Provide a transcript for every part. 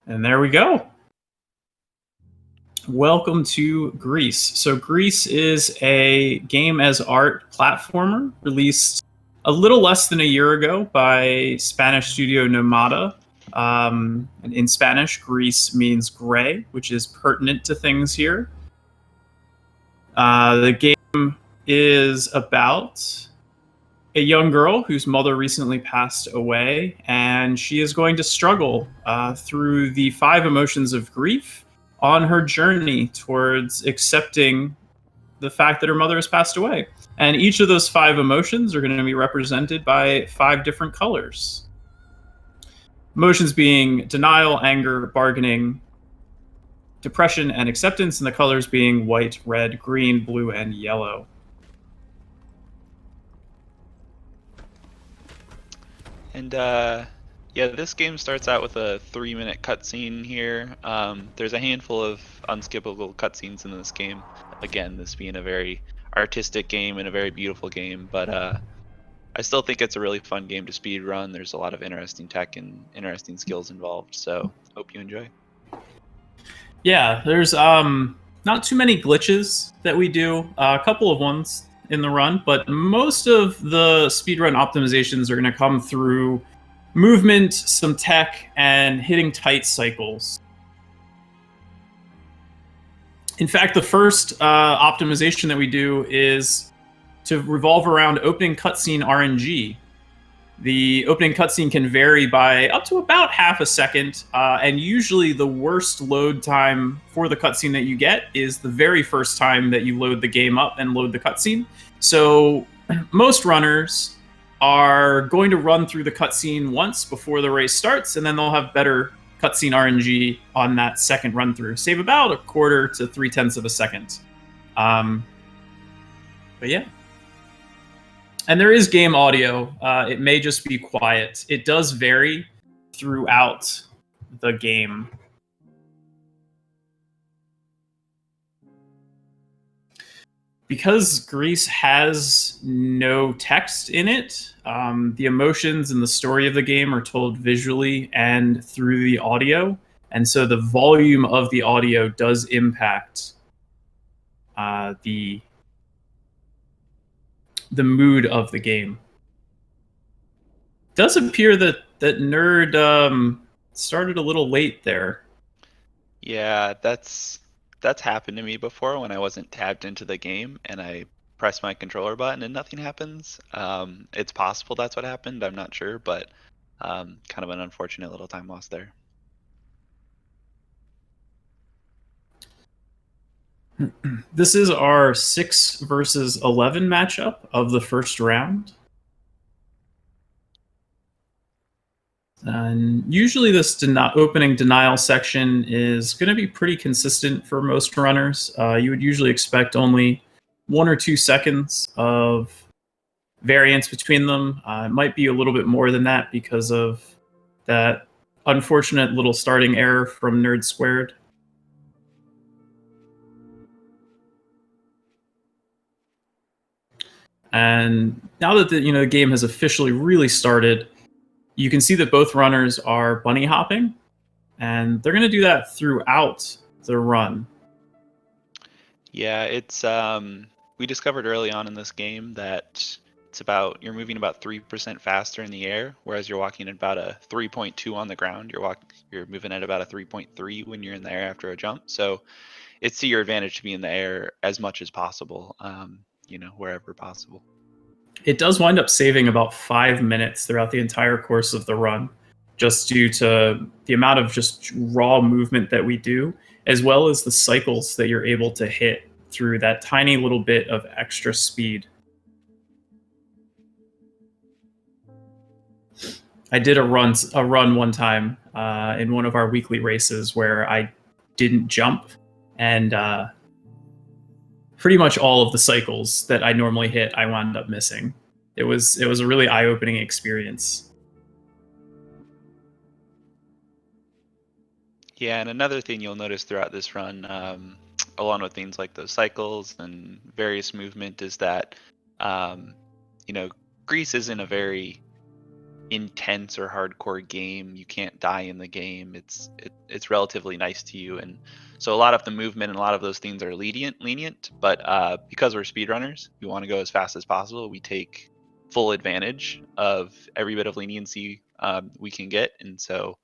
And there we go. Welcome to GRIS. So GRIS is a game as art platformer released a little less than a year ago by Spanish studio Nomada. And in Spanish, gris means gray, which is pertinent to things here. The game is about a young girl whose mother recently passed away, and she is going to struggle through the 5 emotions of grief on her journey towards accepting the fact that her mother has passed away. And each of those 5 emotions are going to be represented by 5 different colors. Emotions being denial, anger, bargaining, depression, and acceptance, and the colors being white, red, green, blue, and yellow. And yeah, this game starts out with a 3-minute cutscene here. There's a handful of unskippable cutscenes in this game. Again, this being a very artistic game and a very beautiful game, but I still think it's a really fun game to speed run. There's a lot of interesting tech and interesting skills involved, so hope you enjoy. Yeah, there's not too many glitches that we do. A couple of ones in the run, but most of the speedrun optimizations are going to come through movement, some tech, and hitting tight cycles. In fact, the first optimization that we do is to revolve around opening cutscene RNG. The opening cutscene can vary by up to about half a second, and usually the worst load time for the cutscene that you get is the very first time that you load the game up and load the cutscene. So most runners are going to run through the cutscene once before the race starts, and then they'll have better cutscene RNG on that second run through. Save about a quarter to 3/10 of a second. But yeah. And there is game audio. It may just be quiet. It does vary throughout the game. Because GRIS has no text in it, the emotions and the story of the game are told visually and through the audio. And so the volume of the audio does impact the mood of the game. It does appear that Nerd started a little late there. Yeah, that's happened to me before when I wasn't tabbed into the game and I press my controller button and nothing happens. It's possible that's what happened. I'm not sure, but kind of an unfortunate little time loss there. This is our 6 versus 11 matchup of the first round. And usually this opening denial section is going to be pretty consistent for most runners. You would usually expect only 1 or 2 seconds of variance between them. It might be a little bit more than that because of that unfortunate little starting error from Nerd Squared. And now that the game has officially really started, you can see that both runners are bunny hopping, and they're going to do that throughout the run. Yeah, it's we discovered early on in this game that you're moving about 3% faster in the air, whereas you're walking at about a 3.2 on the ground. You're moving at about a 3.3 when you're in the air after a jump. So it's to your advantage to be in the air as much as possible, wherever possible. It does wind up saving about 5 minutes throughout the entire course of the run, just due to the amount of just raw movement that we do, as well as the cycles that you're able to hit through that tiny little bit of extra speed. I did a run one time in one of our weekly races where I didn't jump, and pretty much all of the cycles that I normally hit, I wound up missing. It was a really eye-opening experience. Yeah, and another thing you'll notice throughout this run, along with things like those cycles and various movement, is that, Greece isn't a very, intense or hardcore game. You can't die in the game. It's relatively nice to you, and so a lot of the movement and a lot of those things are lenient. But because we're speedrunners, we want to go as fast as possible. We take full advantage of every bit of leniency we can get, and so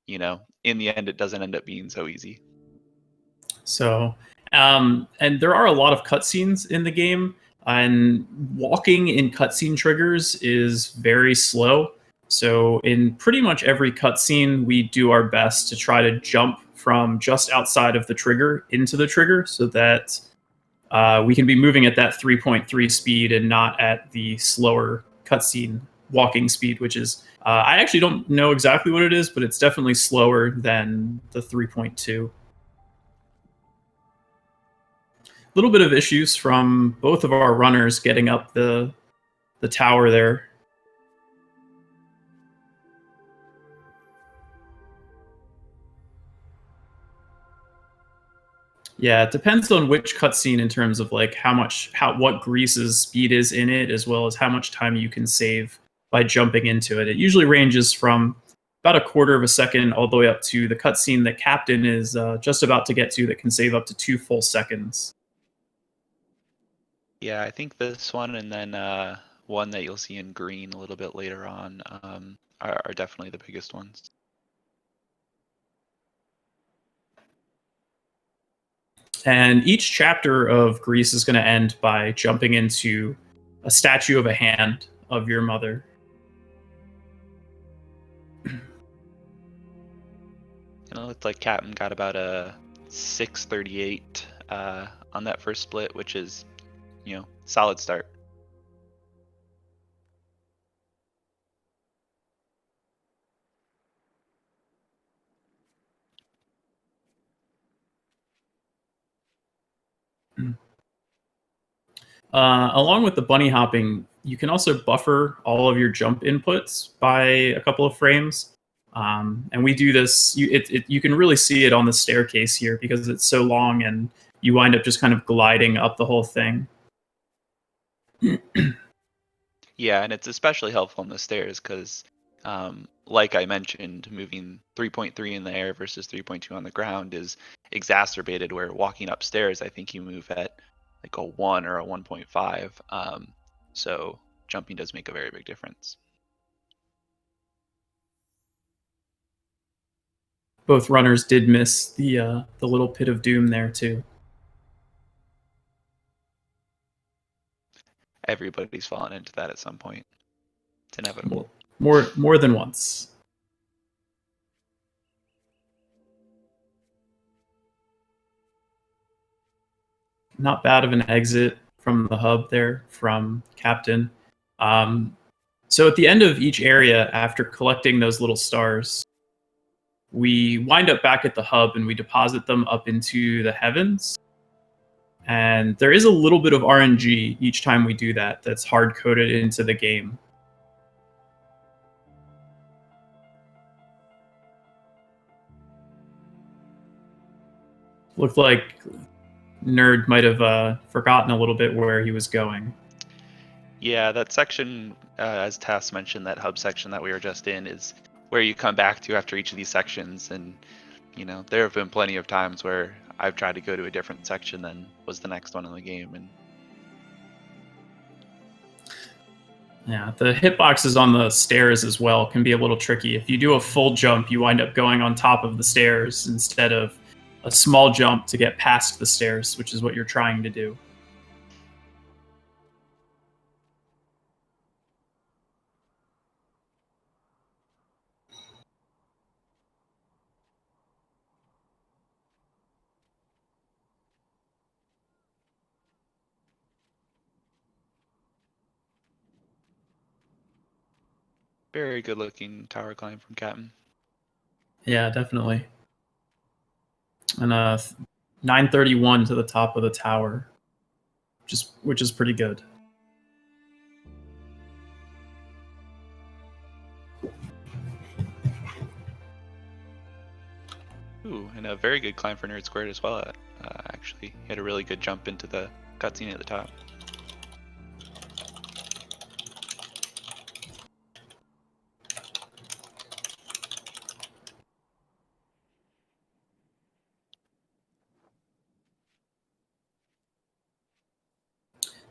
in the end, it doesn't end up being so easy. So, and there are a lot of cutscenes in the game, and walking in cutscene triggers is very slow. So, in pretty much every cutscene, we do our best to try to jump from just outside of the trigger into the trigger so that we can be moving at that 3.3 speed and not at the slower cutscene walking speed, which is, I actually don't know exactly what it is, but it's definitely slower than the 3.2. Little bit of issues from both of our runners getting up the tower there. Yeah, it depends on which cutscene in terms of like what Grease's speed is in it, as well as how much time you can save by jumping into it. It usually ranges from about a quarter of a second all the way up to the cutscene that Captain is just about to get to that can save up to 2 full seconds. Yeah, I think this one and then one that you'll see in green a little bit later on are definitely the biggest ones. And each chapter of Grease is going to end by jumping into a statue of a hand of your mother. It looks like Captain got about a 638 on that first split, which is, solid start. Along with the bunny hopping, you can also buffer all of your jump inputs by a couple of frames. And we do this. You can really see it on the staircase here because it's so long, and you wind up just kind of gliding up the whole thing. Yeah, and it's especially helpful on the stairs because, like I mentioned, moving 3.3 in the air versus 3.2 on the ground is exacerbated, where walking upstairs, I think you move at like a 1 or a 1.5. So jumping does make a very big difference. Both runners did miss the little pit of doom there too. Everybody's fallen into that at some point. It's inevitable. More than once. Not bad of an exit from the hub there from Captain. So at the end of each area, after collecting those little stars, we wind up back at the hub and we deposit them up into the heavens. And there is a little bit of RNG each time we do that that's hard coded into the game. Looked like Nerd might have forgotten a little bit where he was going. Yeah, that section, as Tass mentioned, that hub section that we were just in is where you come back to after each of these sections. And, there have been plenty of times where I've tried to go to a different section than was the next one in the game. And yeah, the hitboxes on the stairs as well can be a little tricky. If you do a full jump, you wind up going on top of the stairs instead of a small jump to get past the stairs, which is what you're trying to do. very good looking tower climb from Captain. Yeah, definitely. And 931 to the top of the tower, which is pretty good. Ooh, and a very good climb for Nerd Squared as well. Actually, he had a really good jump into the cutscene at the top.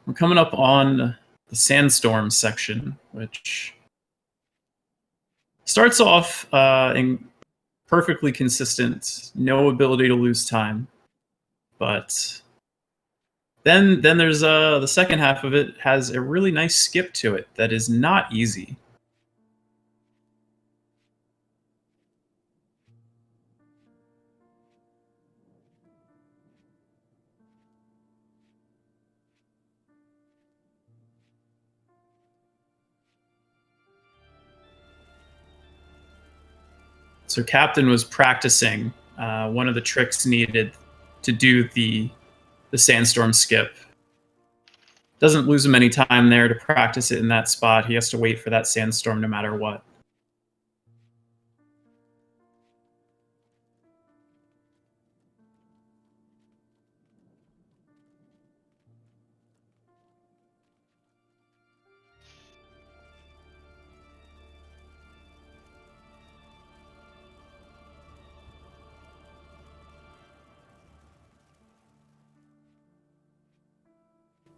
we're coming up on the sandstorm section, which starts off in perfectly consistent, no ability to lose time. But then there's the second half of it has a really nice skip to it that is not easy. So Captain was practicing one of the tricks needed to do the sandstorm skip. Doesn't lose him any time there to practice it in that spot. He has to wait for that sandstorm no matter what.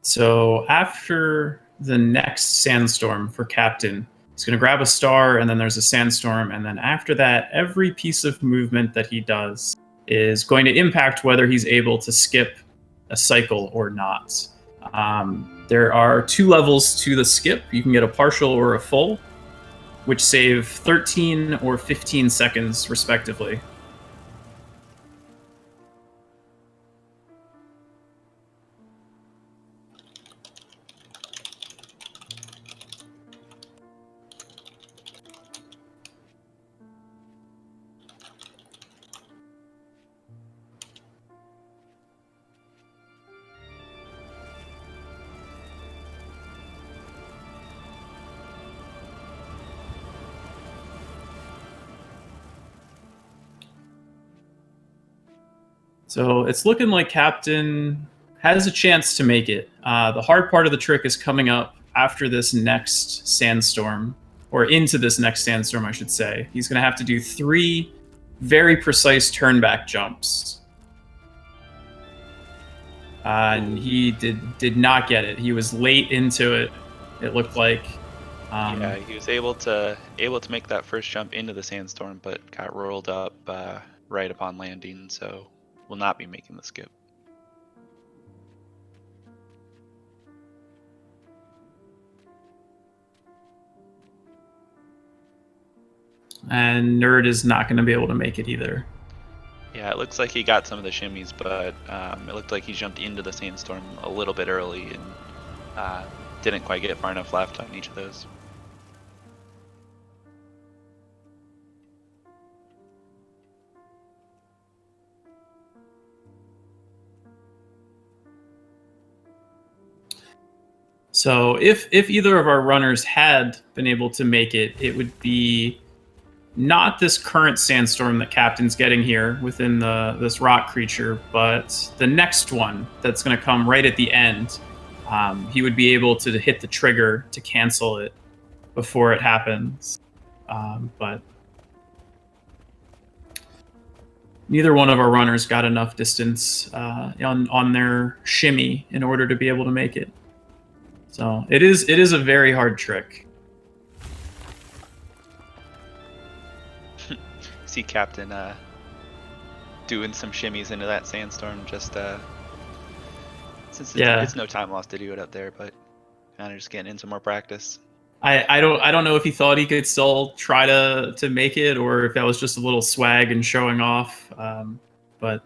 So after the next sandstorm for Captain, he's going to grab a star, and then there's a sandstorm, and then after that, every piece of movement that he does is going to impact whether he's able to skip a cycle or not. There are 2 levels to the skip. You can get a partial or a full, which save 13 or 15 seconds, respectively. So it's looking like Captain has a chance to make it. The hard part of the trick is coming up after this next sandstorm, or into this next sandstorm, I should say. He's going to have to do 3 very precise turn-back jumps. And he did not get it. He was late into it, it looked like. Yeah, he was able to make that first jump into the sandstorm, but got rolled up right upon landing, so will not be making the skip. And Nerd is not going to be able to make it either. Yeah, it looks like he got some of the shimmies, but it looked like he jumped into the sandstorm a little bit early and didn't quite get far enough left on each of those. So if either of our runners had been able to make it, it would be not this current sandstorm that Captain's getting here within this rock creature, but the next one that's going to come right at the end. He would be able to hit the trigger to cancel it before it happens. But neither one of our runners got enough distance on their shimmy in order to be able to make it. So it is a very hard trick. See Captain doing some shimmies into that sandstorm, just since it's no time lost to do it up there, but kind of just getting into more practice. I don't know if he thought he could still try to make it, or if that was just a little swag and showing off. But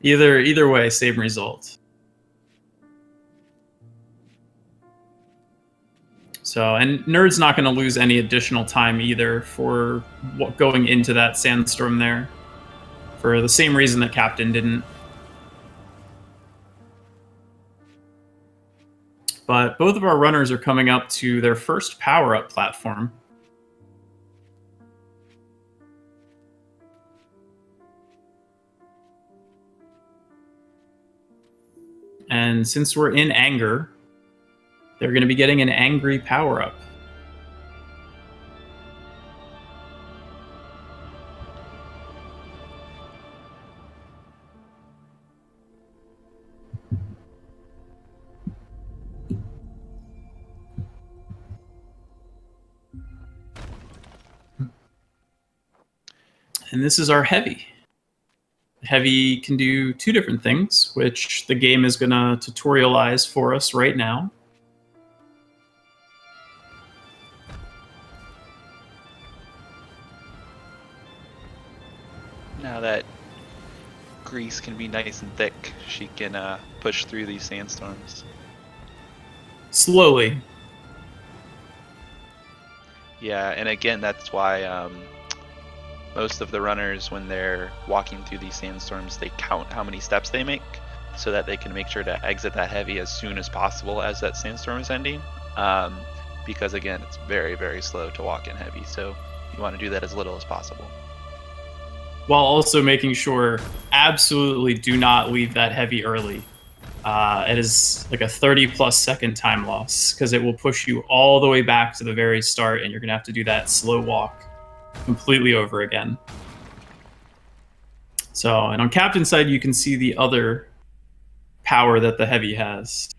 either way, same result. So, and Nerd's not going to lose any additional time either for going into that sandstorm there, for the same reason that Captain didn't. But both of our runners are coming up to their first power-up platform. And since we're in anger, they're going to be getting an angry power-up. And this is our heavy. Heavy can do two different things, which the game is going to tutorialize for us right now. Now that GRIS can be nice and thick, she can push through these sandstorms. Slowly. Yeah, and again, that's why most of the runners, when they're walking through these sandstorms, they count how many steps they make so that they can make sure to exit that heavy as soon as possible as that sandstorm is ending. Because again, it's very, very slow to walk in heavy, so you want to do that as little as possible. While also making sure absolutely do not leave that heavy early. It is like a 30+ second time loss because it will push you all the way back to the very start, and you're going to have to do that slow walk completely over again. So, and on Captain's side, you can see the other power that the heavy has.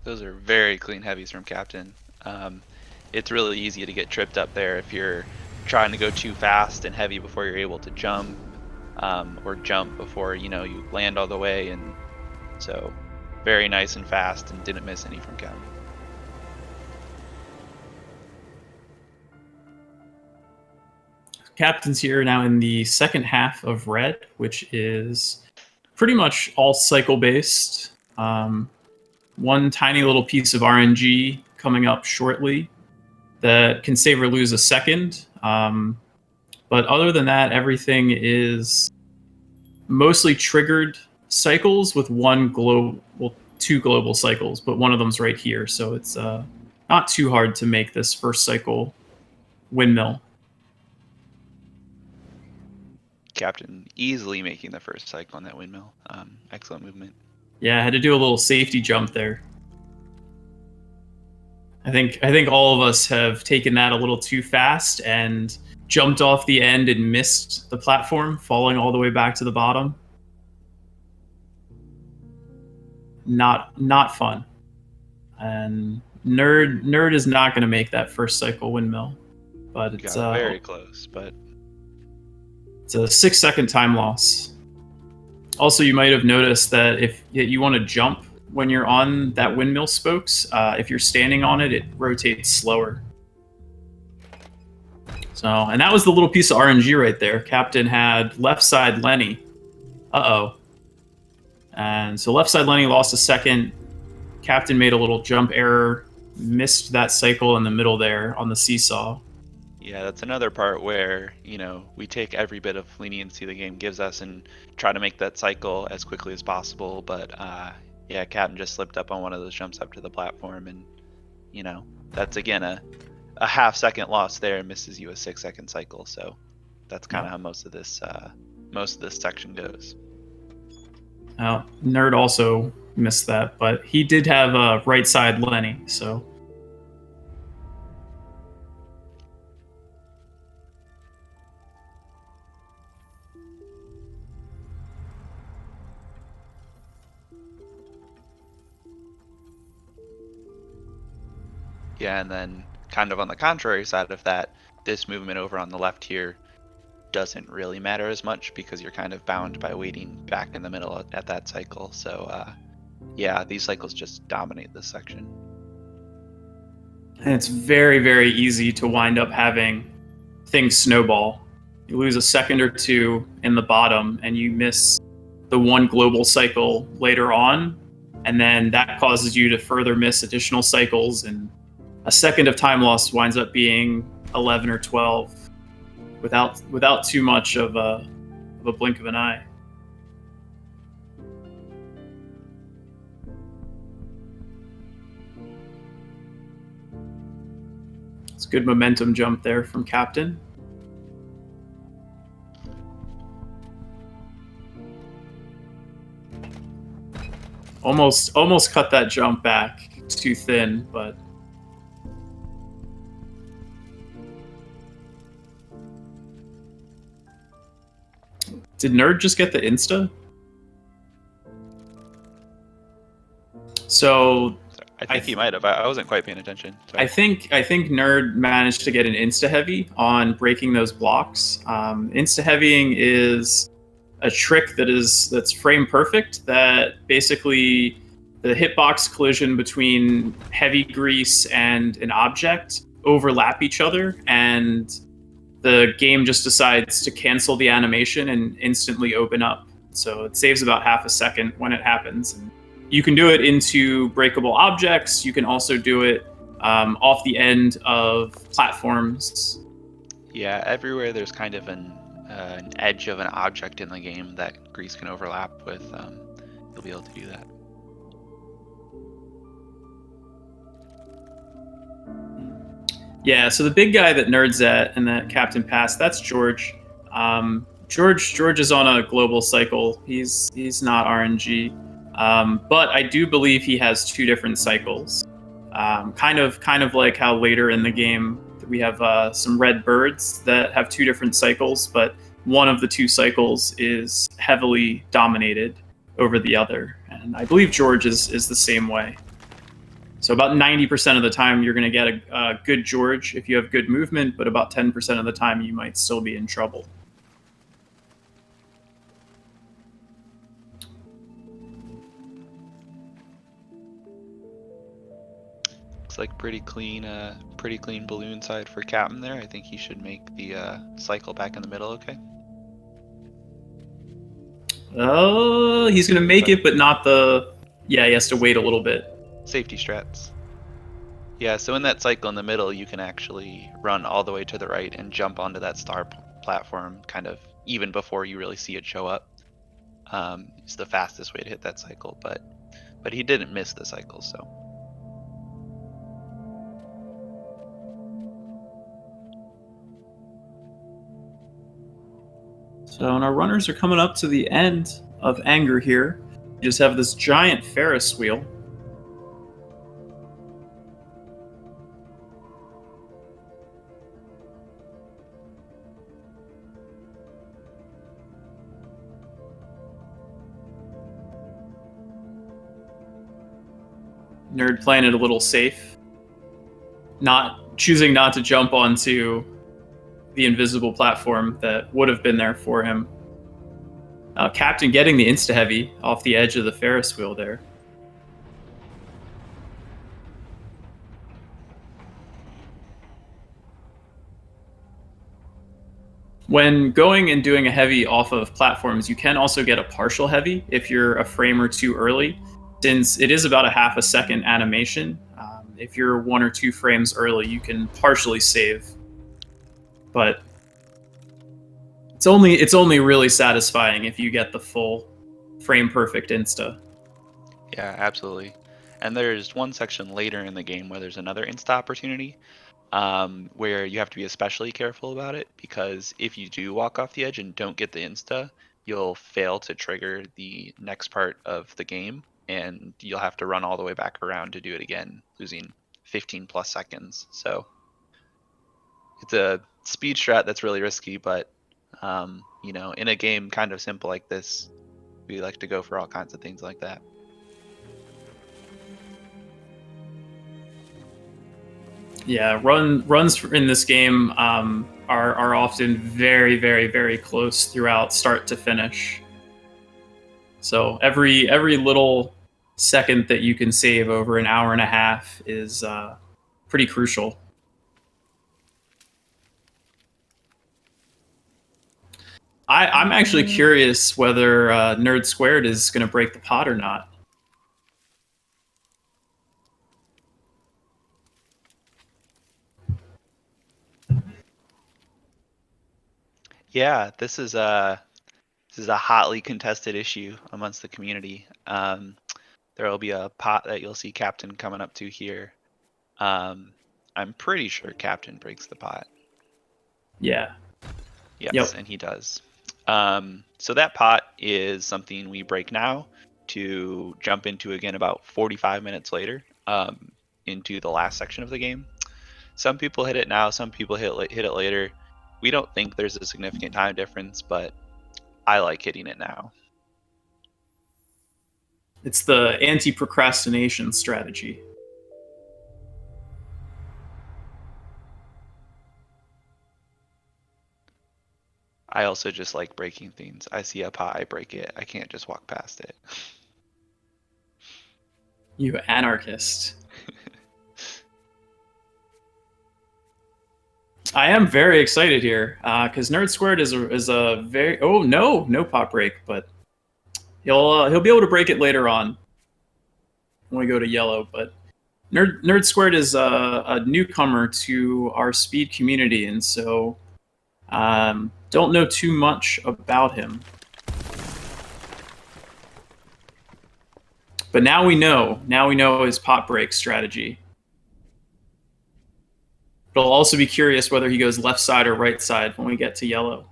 Those are very clean heavies from Captain. It's really easy to get tripped up there if you're trying to go too fast and heavy before you're able to jump, or jump before you land all the way. And so, very nice and fast, and didn't miss any from Captain. Captain's here now in the second half of red, which is pretty much all cycle based. One tiny little piece of RNG coming up shortly that can save or lose a second. But other than that, everything is mostly triggered cycles with two global cycles, but one of them's right here. So it's not too hard to make this first cycle windmill. Captain easily making the first cycle on that windmill. Excellent movement. Yeah, I had to do a little safety jump there. I think all of us have taken that a little too fast and jumped off the end and missed the platform, falling all the way back to the bottom. Not fun. And Nerd is not going to make that first cycle windmill, but it's very close. But it's a 6-second time loss. Also, you might have noticed that if you want to jump when you're on that windmill spokes, if you're standing on it, it rotates slower. So, and that was the little piece of RNG right there. Captain had left side Lenny. Uh-oh. And so left side Lenny lost a second. Captain made a little jump error, missed that cycle in the middle there on the seesaw. Yeah, that's another part where, we take every bit of leniency the game gives us and try to make that cycle as quickly as possible. But yeah, Captain just slipped up on one of those jumps up to the platform, and that's again a half-second loss there, and misses you a 6-second cycle. So that's kind of how most of this section goes. Nerd also missed that, but he did have a right side Lenny, so. Yeah, and then kind of on the contrary side of that, this movement over on the left here doesn't really matter as much because you're kind of bound by waiting back in the middle at that cycle. So yeah, these cycles just dominate this section. And it's very, very easy to wind up having things snowball. You lose a second or two in the bottom and you miss the one global cycle later on, and then that causes you to further miss additional cycles, and a second of time loss winds up being 11 or 12 without too much of a blink of an eye. It's a good momentum jump there from Captain. Almost cut that jump back too thin, but did Nerd just get the insta? So I think he might have. I wasn't quite paying attention. Sorry. I think Nerd managed to get an insta heavy on breaking those blocks. Insta heavying is a trick that's frame perfect. That basically the hitbox collision between heavy grease and an object overlap each other, and the game just decides to cancel the animation and instantly open up. So it saves about half a second when it happens. And you can do it into breakable objects. You can also do it off the end of platforms. Yeah, everywhere there's kind of an edge of an object in the game that grease can overlap with. You'll be able to do that. Yeah, so the big guy that Nerd's at and that Captain passed, that's George. George is on a global cycle. He's not RNG, but I do believe he has two different cycles. Kind of like how later in the game we have some red birds that have two different cycles, but one of the two cycles is heavily dominated over the other, and I believe George is the same way. So about 90% of the time you're going to get a good George if you have good movement, but about 10% of the time you might still be in trouble. Looks like pretty clean balloon side for Captain there. I think he should make the cycle back in the middle. Okay. Oh, he's going to make it, but not the. Yeah, he has to wait a little bit. Safety strats. Yeah, so in that cycle in the middle, you can actually run all the way to the right and jump onto that star platform kind of even before you really see it show up. It's the fastest way to hit that cycle, but he didn't miss the cycle, so. So and our runners are coming up to the end of Anger here. You just have this giant Ferris wheel. Nerd playing it a little safe. Choosing not to jump onto the invisible platform that would have been there for him. Captain getting the insta-heavy off the edge of the Ferris wheel there. When going and doing a heavy off of platforms, you can also get a partial heavy if you're a frame or two early, since it is about a half a second animation. If you're 1 or 2 frames early, you can partially save, but it's only really satisfying if you get the full frame perfect insta. Yeah, absolutely. And there's one section later in the game where there's another insta opportunity, where you have to be especially careful about it, because if you do walk off the edge and don't get the insta, you'll fail to trigger the next part of the game, and you'll have to run all the way back around to do it again, losing 15 plus seconds. So it's a speed strat that's really risky, but in a game kind of simple like this, we like to go for all kinds of things like that. Yeah, runs in this game are often very, very, very close throughout start to finish. So every little second that you can save over an hour and a half is pretty crucial. I'm actually curious whether Nerd Squared is going to break the pot or not. Yeah, this is a hotly contested issue amongst the community. There will be a pot that you'll see Captain coming up to here. I'm pretty sure Captain breaks the pot. Yeah. Yes, yep. And he does. So that pot is something we break now to jump into again about 45 minutes later, into the last section of the game. Some people hit it now, some people hit it later. We don't think there's a significant time difference, but I like hitting it now. It's the anti-procrastination strategy. I also just like breaking things. I see a pot, I break it. I can't just walk past it. You anarchist. I am very excited here because Nerd Squared is a very no pot break, but he'll be able to break it later on when we go to yellow. But Nerd Squared is a newcomer to our speed community, and so don't know too much about him. But now we know. Now we know his pot break strategy. But I'll also be curious whether he goes left side or right side when we get to yellow.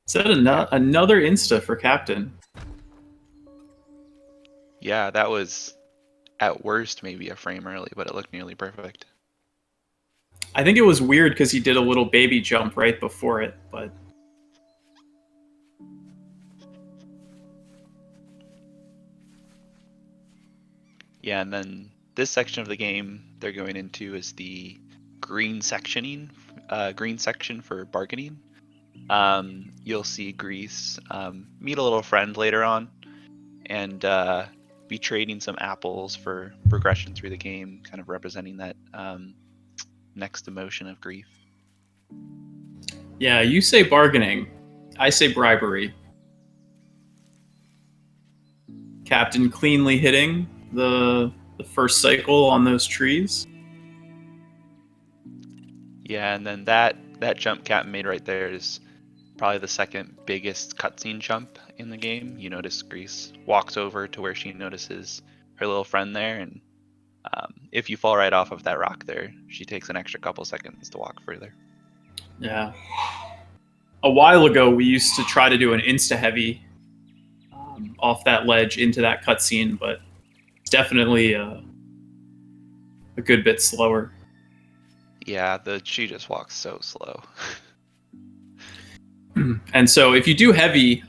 Is that another insta for Captain? Yeah, that was at worst maybe a frame early, but it looked nearly perfect. I think it was weird because he did a little baby jump right before it, but... Yeah, and then this section of the game they're going into is the green section for bargaining. You'll see GRIS meet a little friend later on, and be trading some apples for progression through the game, kind of representing that next emotion of grief. Yeah, you say bargaining. I say bribery. Captain cleanly hitting the first cycle on those trees. Yeah, and then that jump Captain made right there is probably the second biggest cutscene jump in the game. You notice GRIS walks over to where she notices her little friend there, and if you fall right off of that rock there, she takes an extra couple seconds to walk further. Yeah. A while ago, we used to try to do an insta-heavy off that ledge into that cutscene, but it's definitely a good bit slower. Yeah, she just walks so slow. And so if you do heavy,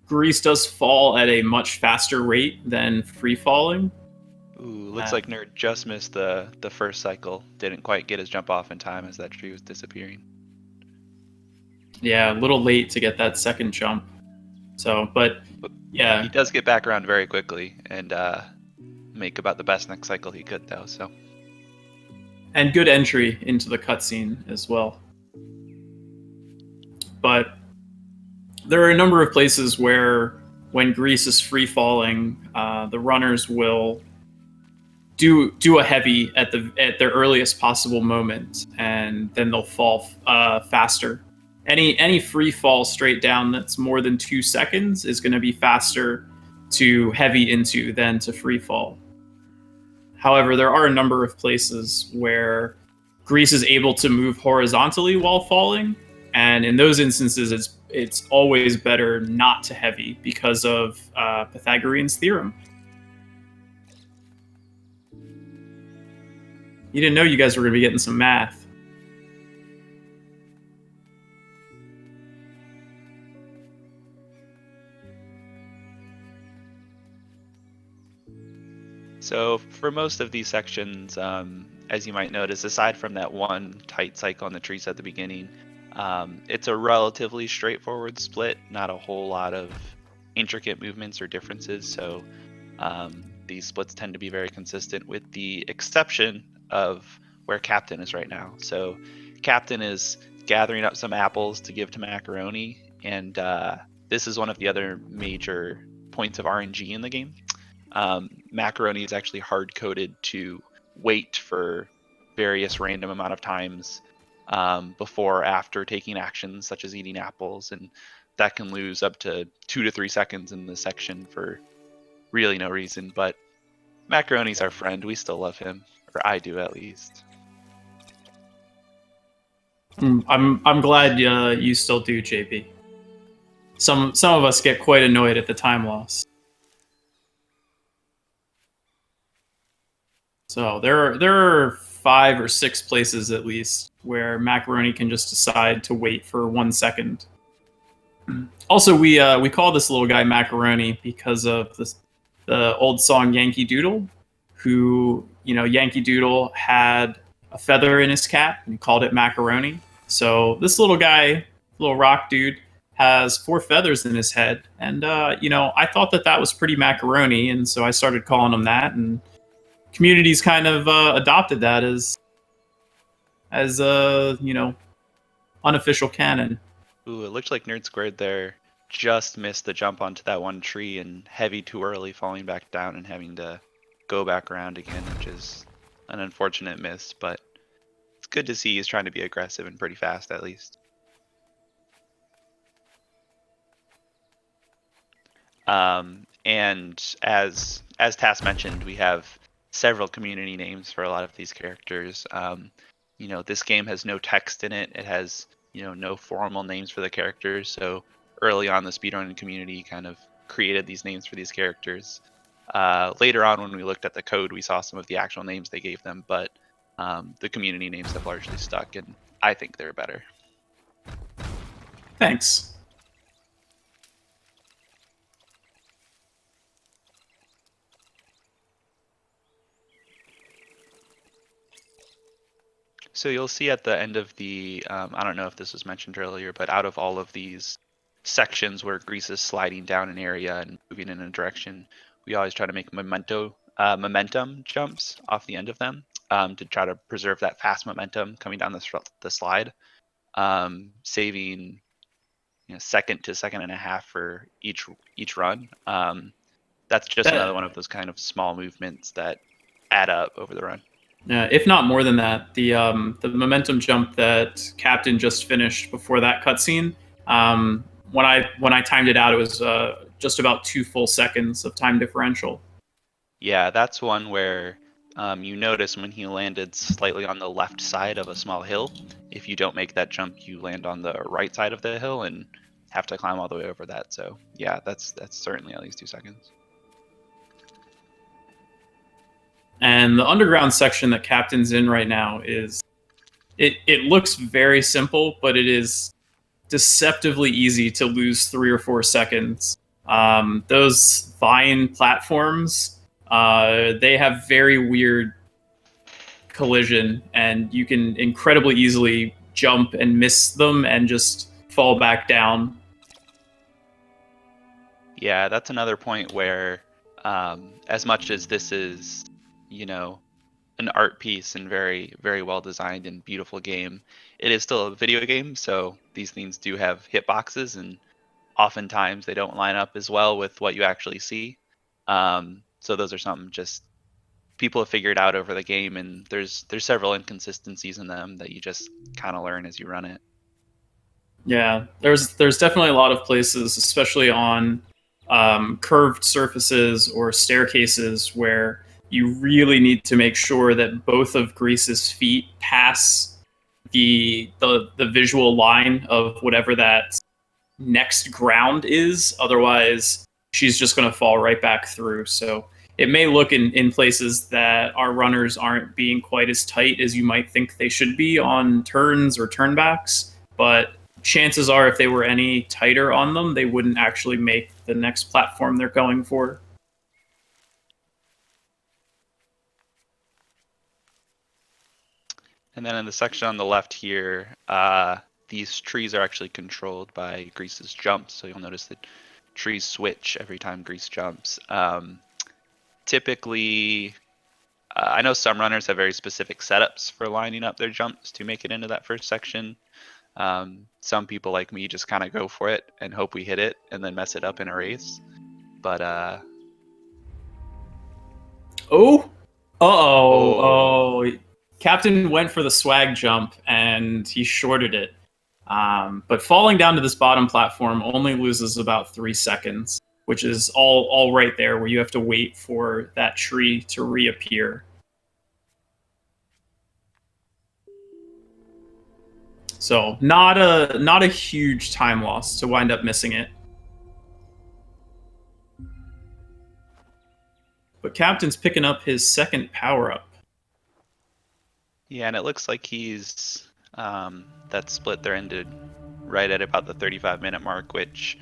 GRIS does fall at a much faster rate than free falling. Ooh, looks like Nerd just missed the first cycle. Didn't quite get his jump off in time as that tree was disappearing. Yeah, a little late to get that second jump. So, but yeah. He does get back around very quickly and make about the best next cycle he could, though. So. And good entry into the cutscene as well. But there are a number of places where, when GRIS is free falling, the runners will do a heavy at their earliest possible moment, and then they'll fall faster. Any free fall straight down that's more than 2 seconds is going to be faster to heavy into than to free fall. However, there are a number of places where GRIS is able to move horizontally while falling, and in those instances, it's always better not to heavy because of Pythagorean's theorem. You didn't know you guys were going to be getting some math. So for most of these sections, as you might notice, aside from that one tight cycle on the trees at the beginning, it's a relatively straightforward split, not a whole lot of intricate movements or differences. So these splits tend to be very consistent, with the exception of where Captain is right now. So Captain is gathering up some apples to give to Macaroni, and this is one of the other major points of RNG in the game. Macaroni is actually hard-coded to wait for various random amount of times before or after taking actions such as eating apples, and that can lose up to 2 to 3 seconds in this section for really no reason. But Macaroni's our friend. We still love him, or I do at least. I'm glad you still do, JP. Some of us get quite annoyed at the time loss. So there are 5 or 6 places at least where Macaroni can just decide to wait for 1 second. Also, we call this little guy Macaroni because of the old song Yankee Doodle. who, Yankee Doodle had a feather in his cap and he called it macaroni. So this little guy, little rock dude, has 4 feathers in his head, and I thought that was pretty macaroni, and so I started calling him that, and communities kind of adopted that as unofficial canon. Ooh, it looked like Nerd Squared there just missed the jump onto that one tree and heavy too early, falling back down and having to go back around again, which is an unfortunate miss, but it's good to see he's trying to be aggressive and pretty fast at least. And as Tass mentioned, we have several community names for a lot of these characters. This game has no text in it. It has no formal names for the characters. So early on, the speedrunning community kind of created these names for these characters. Later on, when we looked at the code, we saw some of the actual names they gave them, but the community names have largely stuck, and I think they're better. Thanks. So you'll see at the end of the, I don't know if this was mentioned earlier, but out of all of these sections where GRIS is sliding down an area and moving in a direction, we always try to make momentum jumps off the end of them to try to preserve that fast momentum coming down the slide, saving second to second and a half for each run. That's just another one of those kind of small movements that add up over the run. If not more than that, the momentum jump that Captain just finished before that cutscene, when I timed it out, it was just about 2 full seconds of time differential. Yeah, that's one where you notice when he landed slightly on the left side of a small hill. If you don't make that jump, you land on the right side of the hill and have to climb all the way over that. So yeah, that's certainly at least 2 seconds. And the underground section that Captain's in right now it looks very simple, but it is deceptively easy to lose 3 or 4 seconds. Those vine platforms, they have very weird collision, and you can incredibly easily jump and miss them and just fall back down. Yeah, that's another point where as much as this is an art piece and very, very well designed and beautiful game, it is still a video game, so these things do have hitboxes, and oftentimes they don't line up as well with what you actually see. So those are something just people have figured out over the game, and there's several inconsistencies in them that you just kind of learn as you run it. Yeah, there's definitely a lot of places, especially on curved surfaces or staircases, where you really need to make sure that both of GRIS's feet pass the visual line of whatever that next ground is. Otherwise, she's just going to fall right back through. So it may look in places that our runners aren't being quite as tight as you might think they should be on turns or turnbacks, but chances are if they were any tighter on them, they wouldn't actually make the next platform they're going for. And then in the section on the left here, these trees are actually controlled by GRIS's jumps. So you'll notice that trees switch every time GRIS jumps. Typically, I know some runners have very specific setups for lining up their jumps to make it into that first section. Some people like me just kind of go for it and hope we hit it and then mess it up in a race. But Oh, Captain went for the swag jump and he shorted it. But falling down to this bottom platform only loses about 3 seconds, which is all right there, where you have to wait for that tree to reappear. So not a huge time loss to wind up missing it. But Captain's picking up his second power-up. Yeah, and it looks like he's that split there ended right at about the 35-minute mark, which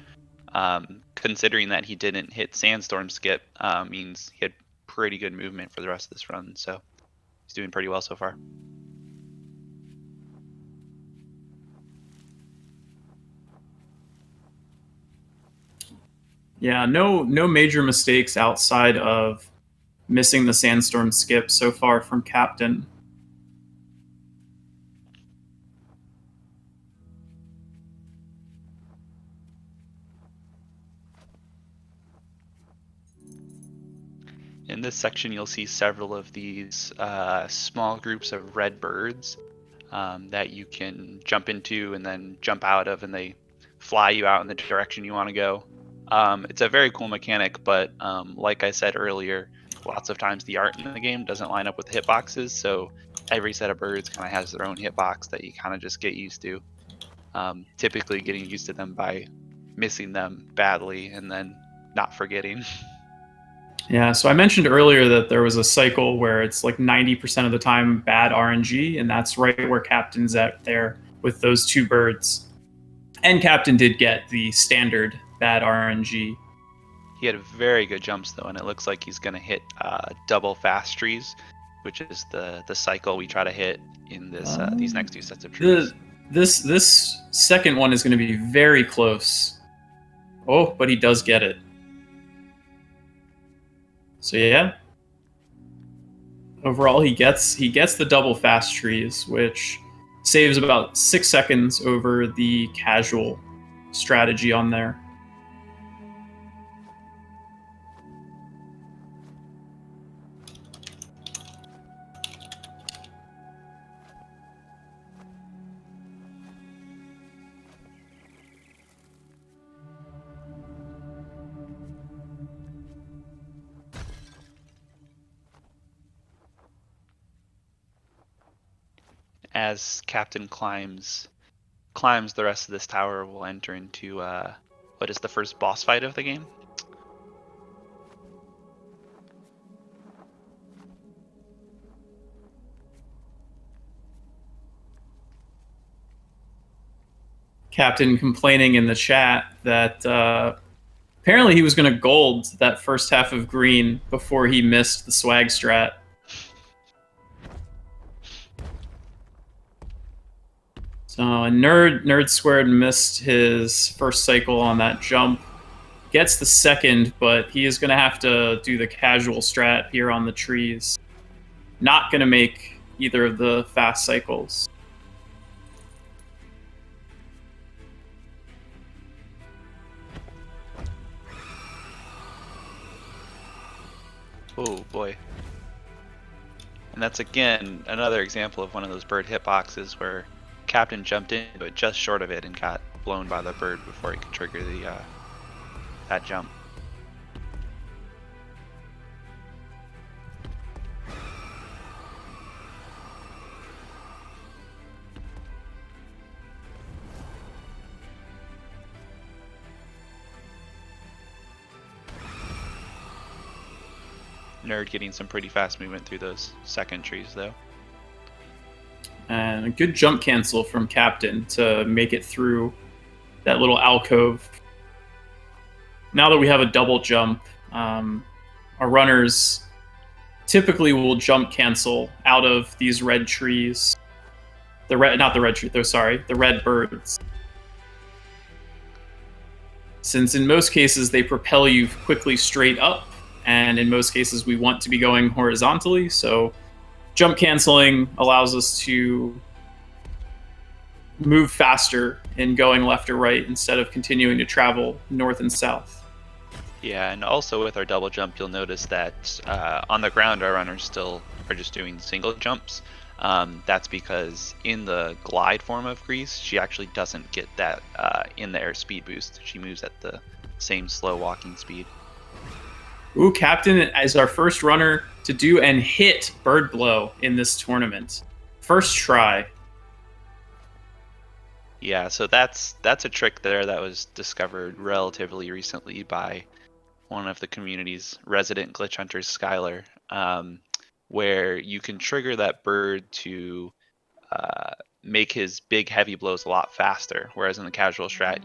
considering that he didn't hit Sandstorm skip means he had pretty good movement for the rest of this run, so he's doing pretty well so far. Yeah, no major mistakes outside of missing the sandstorm skip so far from Captain. In this section, you'll see several of these small groups of red birds that you can jump into and then jump out of, and they fly you out in the direction you want to go. It's a very cool mechanic, but like I said earlier, lots of times the art in the game doesn't line up with the hitboxes, so every set of birds kind of has their own hitbox that you kind of just get used to. Typically getting used to them by missing them badly and then not forgetting. Yeah, so I mentioned earlier that there was a cycle where it's like 90% of the time bad RNG, and that's right where Captain's at there with those two birds. And Captain did get the standard bad RNG. He had very good jumps though, and it looks like he's going to hit double fast trees, which is the cycle we try to hit in this these next two sets of trees. This second one is going to be very close. Oh, but he does get it. So yeah. Overall, he gets the double fast trees, which saves about 6 seconds over the casual strategy on there. As Captain climbs the rest of this tower, we'll enter into what is the first boss fight of the game. Captain complaining in the chat that apparently he was going to gold that first half of green before he missed the swag strat. So Nerd Squared missed his first cycle on that jump. Gets the second, but he is going to have to do the casual strat here on the trees. Not going to make either of the fast cycles. Oh boy. And that's again another example of one of those bird hitboxes where Captain jumped into it just short of it and got blown by the bird before he could trigger the that jump. Nerd getting some pretty fast movement through those second trees though. And a good jump cancel from Captain to make it through that little alcove. Now that we have a double jump, our runners typically will jump cancel out of these red trees. The red birds. Since in most cases they propel you quickly straight up, and in most cases we want to be going horizontally, so jump canceling allows us to move faster in going left or right instead of continuing to travel north and south. Yeah, and also with our double jump, you'll notice that on the ground, our runners still are just doing single jumps. That's because in the glide form of GRIS, she actually doesn't get that in the air speed boost. She moves at the same slow walking speed. Ooh, Captain is our first runner to do and hit Bird Blow in this tournament. First try. Yeah, so that's a trick there that was discovered relatively recently by one of the community's resident glitch hunters, Skylar, where you can trigger that bird to make his big heavy blows a lot faster. Whereas in the casual strat,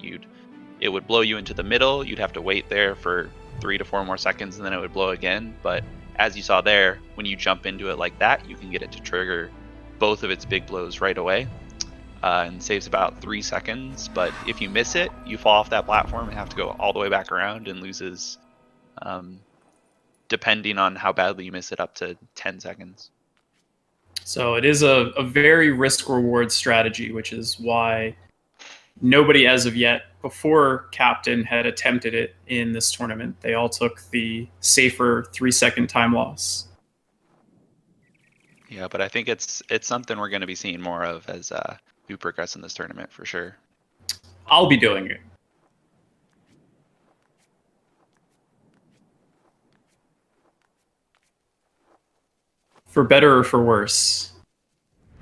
it would blow you into the middle. You'd have to wait there for 3 to 4 more seconds, and then it would blow again. But as you saw there, when you jump into it like that, you can get it to trigger both of its big blows right away, and saves about 3 seconds. But if you miss it, you fall off that platform and have to go all the way back around, and loses, depending on how badly you miss it, up to 10 seconds. So it is a very risk-reward strategy, which is why nobody as of yet, before Captain, had attempted it in this tournament. They all took the safer 3-second time loss. Yeah, but I think it's something we're going to be seeing more of as we progress in this tournament for sure. I'll be doing it. For better or for worse.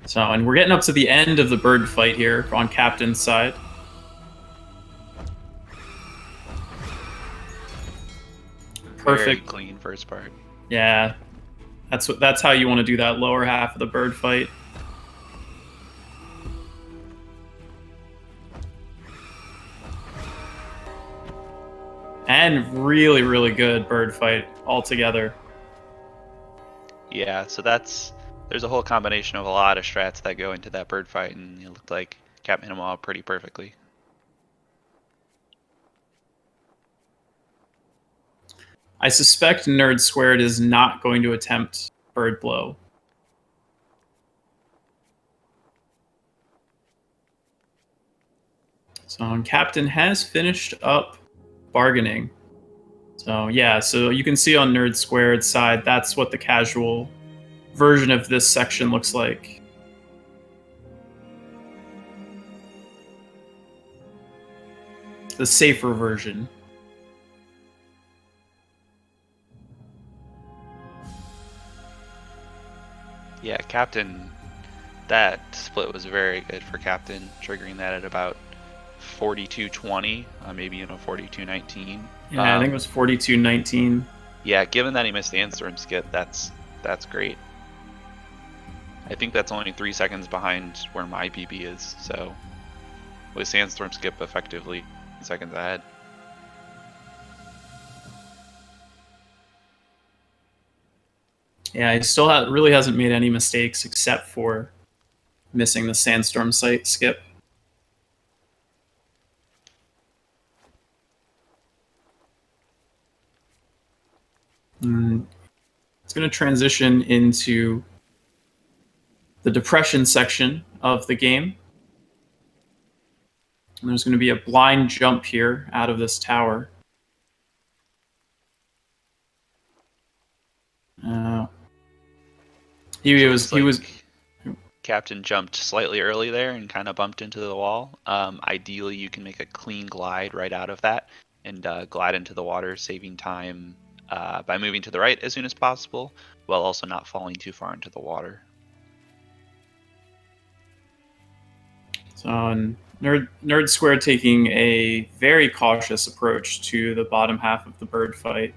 So, and we're getting up to the end of the bird fight here on Captain's side. Perfect. Very clean first part. Yeah, that's how you want to do that lower half of the bird fight. And really, really good bird fight altogether. Yeah, so there's a whole combination of a lot of strats that go into that bird fight, and it looked like Cap hit them all pretty perfectly. I suspect Nerd Squared is not going to attempt bird blow. So Captain has finished up bargaining. So yeah, so you can see on Nerd Squared's side, that's what the casual version of this section looks like. The safer version. Yeah, Captain, that split was very good for Captain, triggering that at about 42-20, maybe 42-19. Yeah, I think it was 42-19. Yeah, given that he missed the Sandstorm skip, that's great. I think that's only 3 seconds behind where my PB is, so with Sandstorm skip effectively seconds ahead. Yeah, he still really hasn't made any mistakes except for missing the Sandstorm site skip. It's going to transition into the depression section of the game. And there's going to be a blind jump here out of this tower. He was Captain jumped slightly early there and kind of bumped into the wall. Ideally, you can make a clean glide right out of that and glide into the water, saving time by moving to the right as soon as possible, while also not falling too far into the water. So Nerd Square taking a very cautious approach to the bottom half of the bird fight.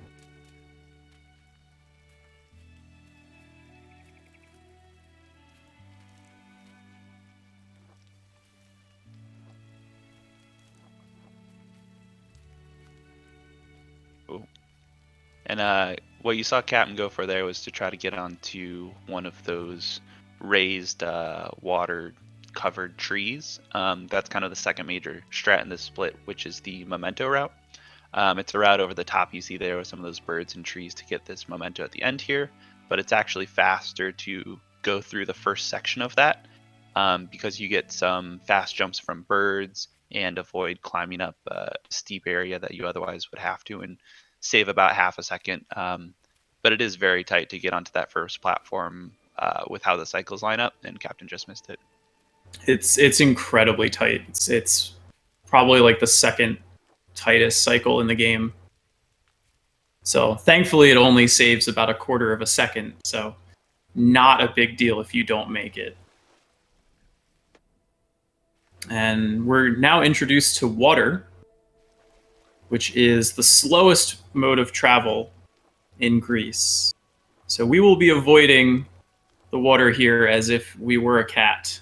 And what you saw Captain go for there was to try to get onto one of those raised water covered trees. That's kind of the second major strat in this split, which is the memento route. It's a route over the top you see there with some of those birds and trees to get this memento at the end here, but it's actually faster to go through the first section of that because you get some fast jumps from birds and avoid climbing up a steep area that you otherwise would have to, and save about half a second. But it is very tight to get onto that first platform with how the cycles line up, and Captain just missed it. It's incredibly tight. It's probably like the second tightest cycle in the game. So thankfully it only saves about a quarter of a second, so not a big deal if you don't make it. And we're now introduced to water, which is the slowest mode of travel in GRIS. So we will be avoiding the water here as if we were a cat.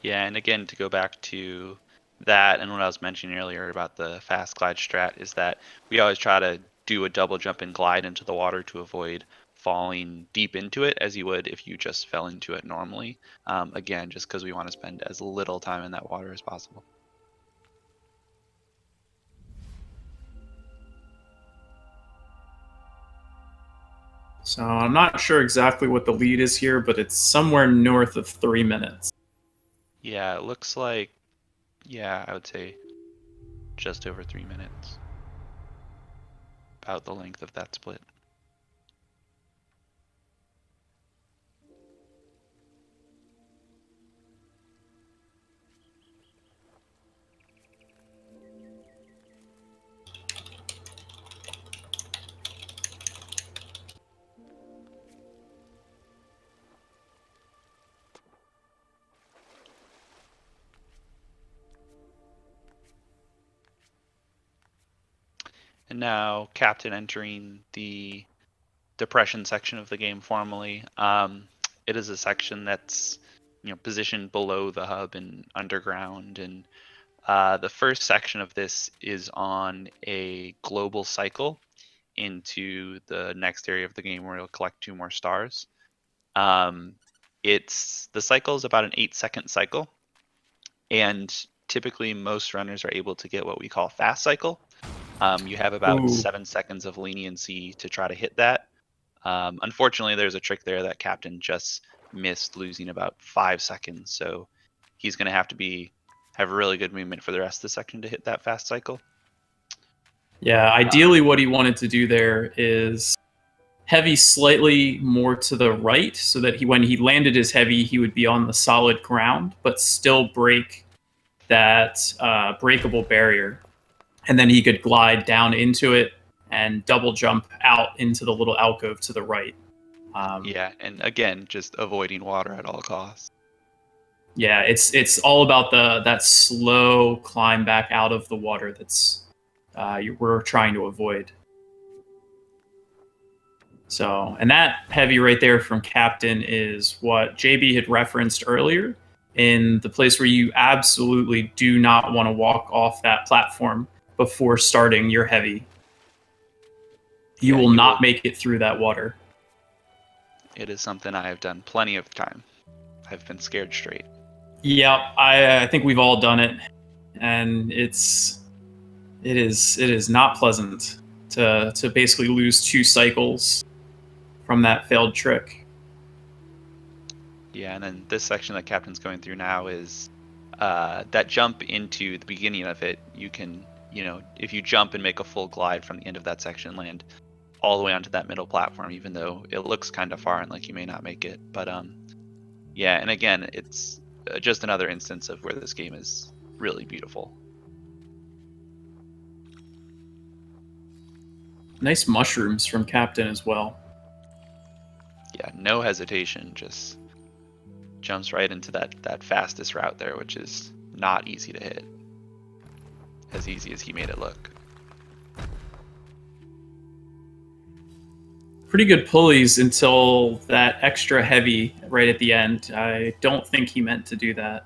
Yeah, and again, to go back to that and what I was mentioning earlier about the fast glide strat is that we always try to do a double jump and glide into the water to avoid falling deep into it as you would if you just fell into it normally. Again, just because we want to spend as little time in that water as possible. So I'm not sure exactly what the lead is here, but it's somewhere north of 3 minutes. Yeah, it looks like, yeah, I would say just over 3 minutes. About the length of that split. And now Captain entering the depression section of the game formally. It is a section that's positioned below the hub and underground, and the first section of this is on a global cycle into the next area of the game where you'll collect 2 more stars. The cycle is about an 8-second cycle, and typically most runners are able to get what we call fast cycle. You have about Ooh. 7 seconds of leniency to try to hit that. Unfortunately, there's a trick there that Captain just missed, losing about 5 seconds. So he's going to have really good movement for the rest of the section to hit that fast cycle. Yeah, ideally what he wanted to do there is heavy slightly more to the right so that when he landed his heavy, he would be on the solid ground, but still break that breakable barrier. And then he could glide down into it and double jump out into the little alcove to the right. Yeah, and again, just avoiding water at all costs. Yeah, it's all about that slow climb back out of the water that's we're trying to avoid. So, and that heavy right there from Captain is what JB had referenced earlier in the place where you absolutely do not want to walk off that platform before starting your heavy. You will not make it through that water. It is something I have done plenty of time. I've been scared straight. Yeah, I think we've all done it, and it is not pleasant to basically lose 2 cycles from that failed trick. Yeah, and then this section that Captain's going through now is that jump into the beginning of it. You can, if you jump and make a full glide from the end of that section, land all the way onto that middle platform, even though it looks kind of far and like you may not make it. But yeah, and again, it's just another instance of where this game is really beautiful. Nice mushrooms from Captain as well. Yeah, no hesitation, just jumps right into that fastest route there, which is not easy to hit. As easy as he made it look. Pretty good pulleys until that extra heavy right at the end. I don't think he meant to do that.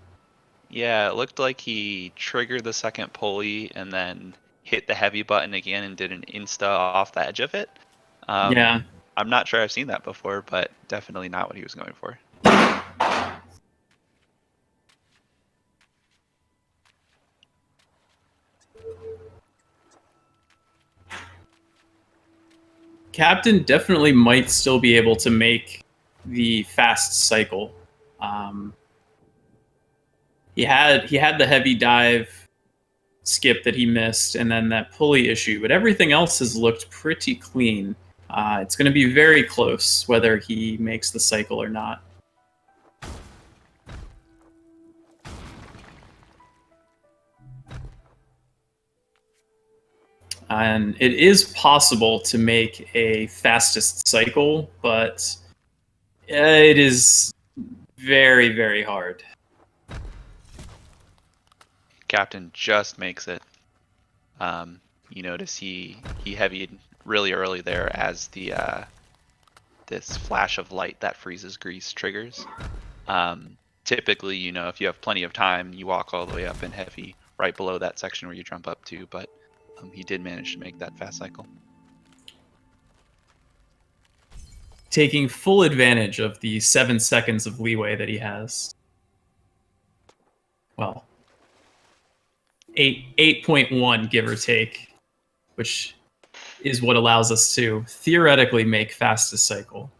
Yeah, it looked like he triggered the second pulley and then hit the heavy button again and did an insta off the edge of it. Yeah. I'm not sure I've seen that before, but definitely not what he was going for. Captain definitely might still be able to make the fast cycle. He had the heavy dive skip that he missed, and then that pulley issue, but everything else has looked pretty clean. It's going to be very close whether he makes the cycle or not. And it is possible to make a fastest cycle, but it is very, very hard. Captain just makes it. You notice he heavied really early there as the this flash of light that freezes GRIS triggers. typically, you know, if you have plenty of time, you walk all the way up in heavy right below that section where you jump up to, but he did manage to make that fast cycle. Taking full advantage of the 7 seconds of leeway that he has. Well, 8.1, give or take, which is what allows us to theoretically make fastest cycle.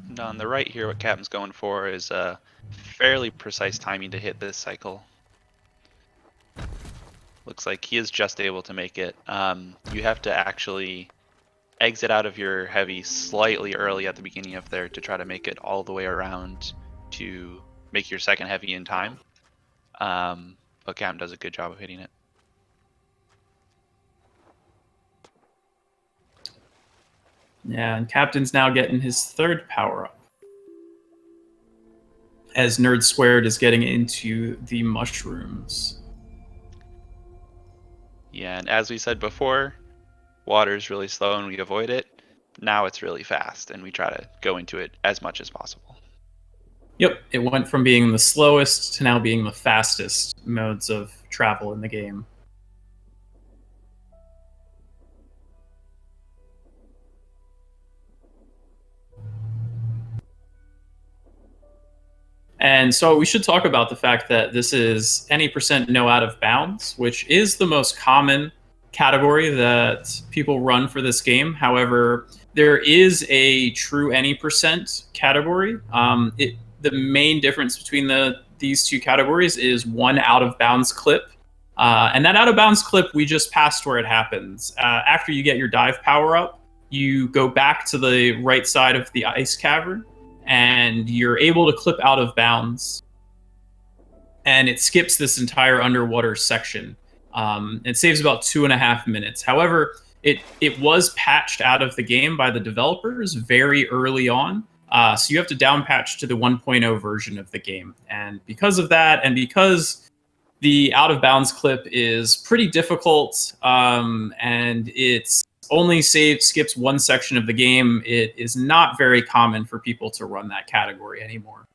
And on the right here, what Captain's going for is a fairly precise timing to hit this cycle. Looks like he is just able to make it. You have to actually exit out of your heavy slightly early at the beginning of there to try to make it all the way around to make your second heavy in time. But Captain does a good job of hitting it. Yeah, and Captain's now getting his 3rd power-up, as Nerd Squared is getting into the mushrooms. Yeah, and as we said before, water is really slow and we avoid it. Now it's really fast and we try to go into it as much as possible. Yep, it went from being the slowest to now being the fastest modes of travel in the game. And so we should talk about the fact that this is any percent no out of bounds, which is the most common category that people run for this game. However, there is a true any percent category. The main difference between these two categories is 1 out of bounds clip. And that out of bounds clip, we just passed where it happens. After you get your dive power up, you go back to the right side of the ice cavern, and you're able to clip out of bounds. And it skips this entire underwater section. It saves about 2.5 minutes. However, it was patched out of the game by the developers very early on. So you have to down patch to the 1.0 version of the game. And because of that, and because the out of bounds clip is pretty difficult, and it's only skips 1 section of the game, it is not very common for people to run that category anymore.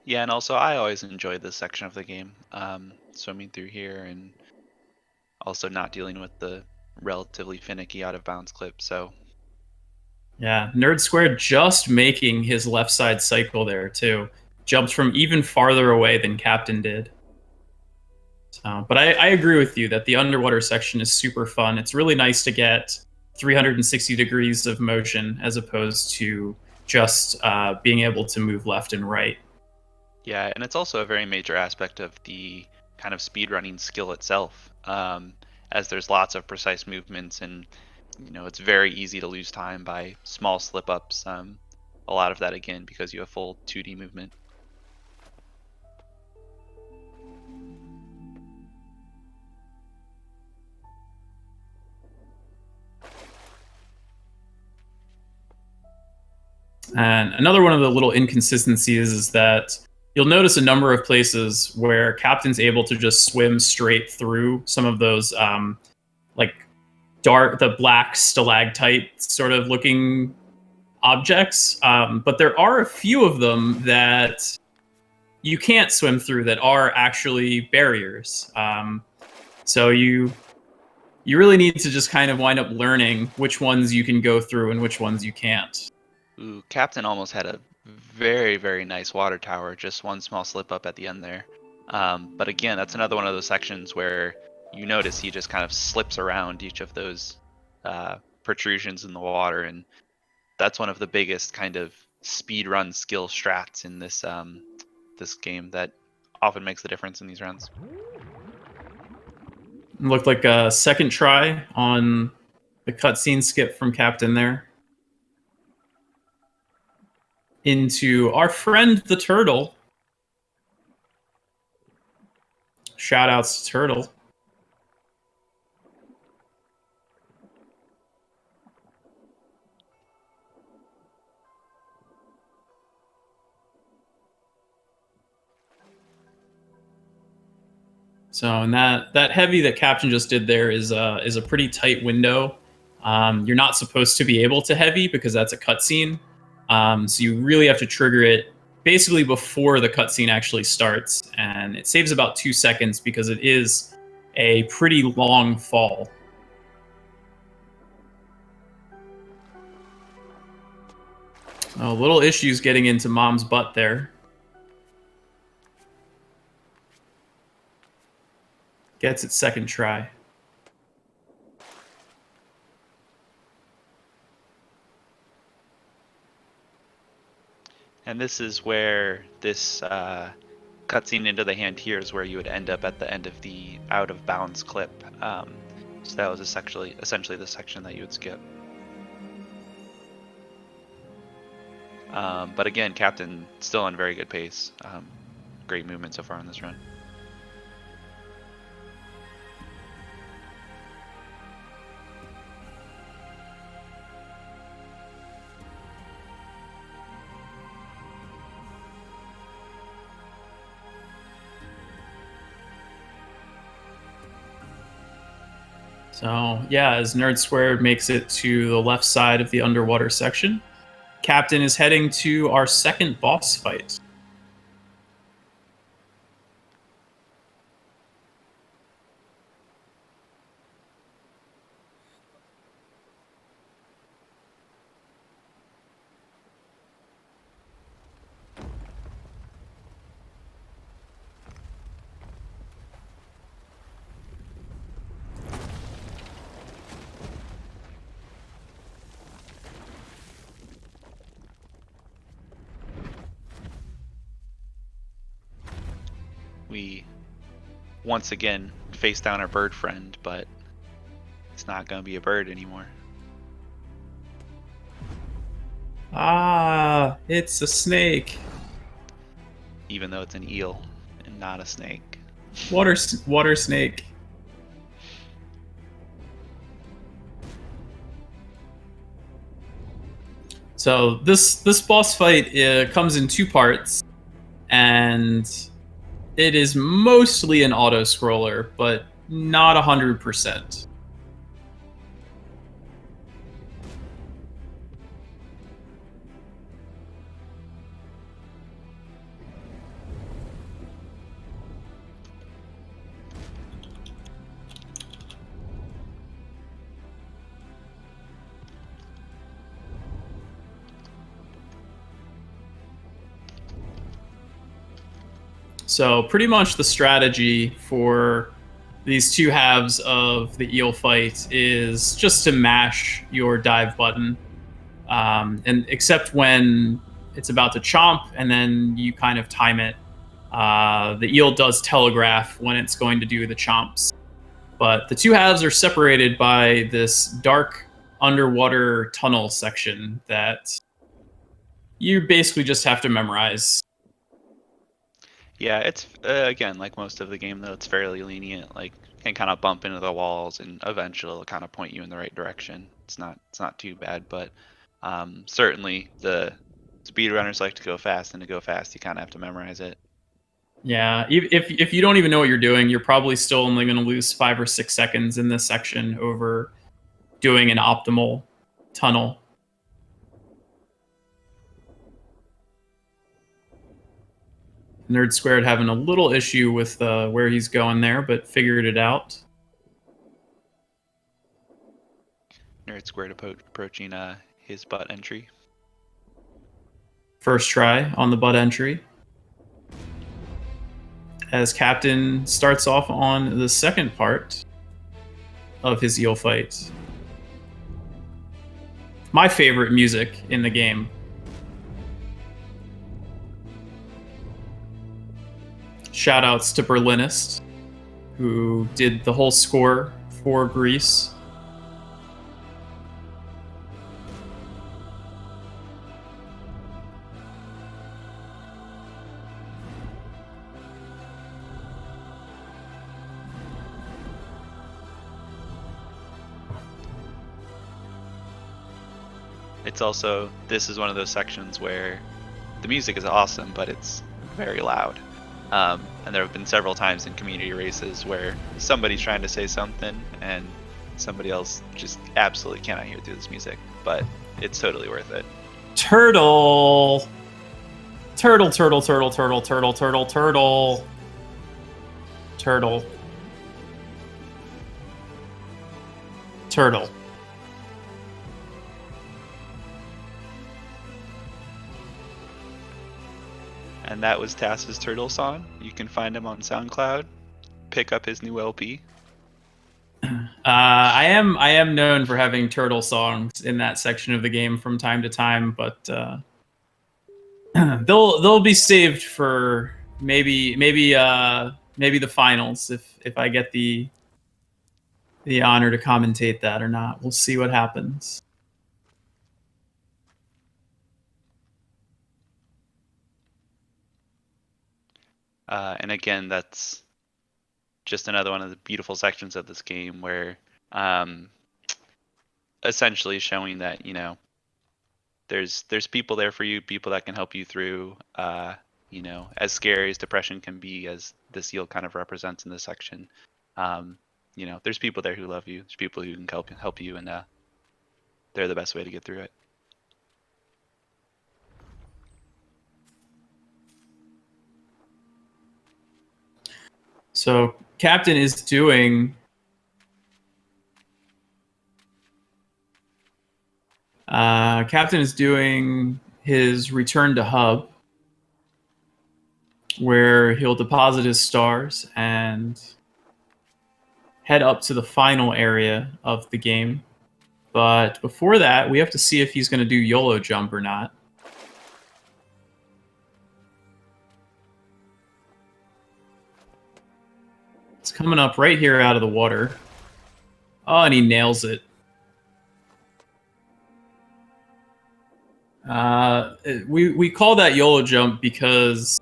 Yeah, and also I always enjoyed this section of the game, swimming through here and also not dealing with the relatively finicky out of bounds clip. So yeah, Nerd Square just making his left side cycle there too. Jumped from even farther away than Captain did. So, but I agree with you that the underwater section is super fun. It's really nice to get 360 degrees of motion as opposed to just being able to move left and right. yeah, and it's also a very major aspect of the kind of speedrunning skill itself, as there's lots of precise movements and you know it's very easy to lose time by small slip ups. A lot of that again because you have full 2D movement. And another one of the little inconsistencies is that you'll notice a number of places where Captain's able to just swim straight through some of those like the black stalactite sort of looking objects. But there are a few of them that you can't swim through that are actually barriers. So you really need to just kind of wind up learning which ones you can go through and which ones you can't. Ooh, Captain almost had a very, very nice water tower, just one small slip up at the end there. But again, that's another one of those sections where you notice he just kind of slips around each of those protrusions in the water, and that's one of the biggest kind of speed run skill strats in this this game that often makes the difference in these runs. Looked like a second try on the cutscene skip from Captain there. Into our friend the turtle. Shout outs to Turtle. So, and that heavy that Captain just did there is a pretty tight window. You're not supposed to be able to heavy because that's a cutscene. So you really have to trigger it basically before the cutscene actually starts, and it saves about 2 seconds because it is a pretty long fall. Oh, little issues getting into Mom's butt there. Gets its second try. And this is where this cutscene into the hand here is where you would end up at the end of the out of bounds clip. So that was essentially the section that you would skip. But again, Captain still on very good pace. Great movement so far on this run. So yeah, as Nerd Squared makes it to the left side of the underwater section, Captain is heading to our second boss fight. We once again face down our bird friend, but it's not going to be a bird anymore. Ah, it's a snake. Even though it's an eel and not a snake. Water snake. So this boss fight comes in 2 parts, and it is mostly an auto scroller, but not 100%. So pretty much the strategy for these 2 halves of the eel fight is just to mash your dive button, and except when it's about to chomp, and then you kind of time it. The eel does telegraph when it's going to do the chomps, but the 2 halves are separated by this dark underwater tunnel section that you basically just have to memorize. Yeah, it's again like most of the game though, it's fairly lenient. Like can kind of bump into the walls, and eventually it'll kind of point you in the right direction. It's not too bad, but certainly the speedrunners like to go fast, and to go fast you kind of have to memorize it. Yeah, if you don't even know what you're doing, you're probably still only going to lose 5 or 6 seconds in this section over doing an optimal tunnel. Nerd Squared having a little issue with where he's going there, but figured it out. Nerd Squared approaching his butt entry. First try on the butt entry. As Captain starts off on the second part of his eel fight. My favorite music in the game. Shoutouts to Berlinist, who did the whole score for GRIS. It's also, this is one of those sections where the music is awesome, but it's very loud. And there have been several times in community races where somebody's trying to say something and somebody else just absolutely cannot hear through this music, but it's totally worth it. Turtle. Turtle, turtle, turtle, turtle, turtle, turtle, turtle. Turtle. Turtle. And that was Tass's Turtle song. You can find him on SoundCloud. Pick up his new LP. I am known for having turtle songs in that section of the game from time to time, but they'll be saved for maybe the finals if I get the honor to commentate that or not. We'll see what happens. And again, that's just another one of the beautiful sections of this game where essentially showing that, you know, there's people there for you, people that can help you through, you know, as scary as depression can be, as this yield kind of represents in this section. You know, there's people there who love you. There's people who can help you, and they're the best way to get through it. So Captain is doing his return to hub, where he'll deposit his stars and head up to the final area of the game. But before that, we have to see if he's going to do YOLO jump or not. It's coming up right here out of the water. Oh, and he nails it. We call that YOLO jump because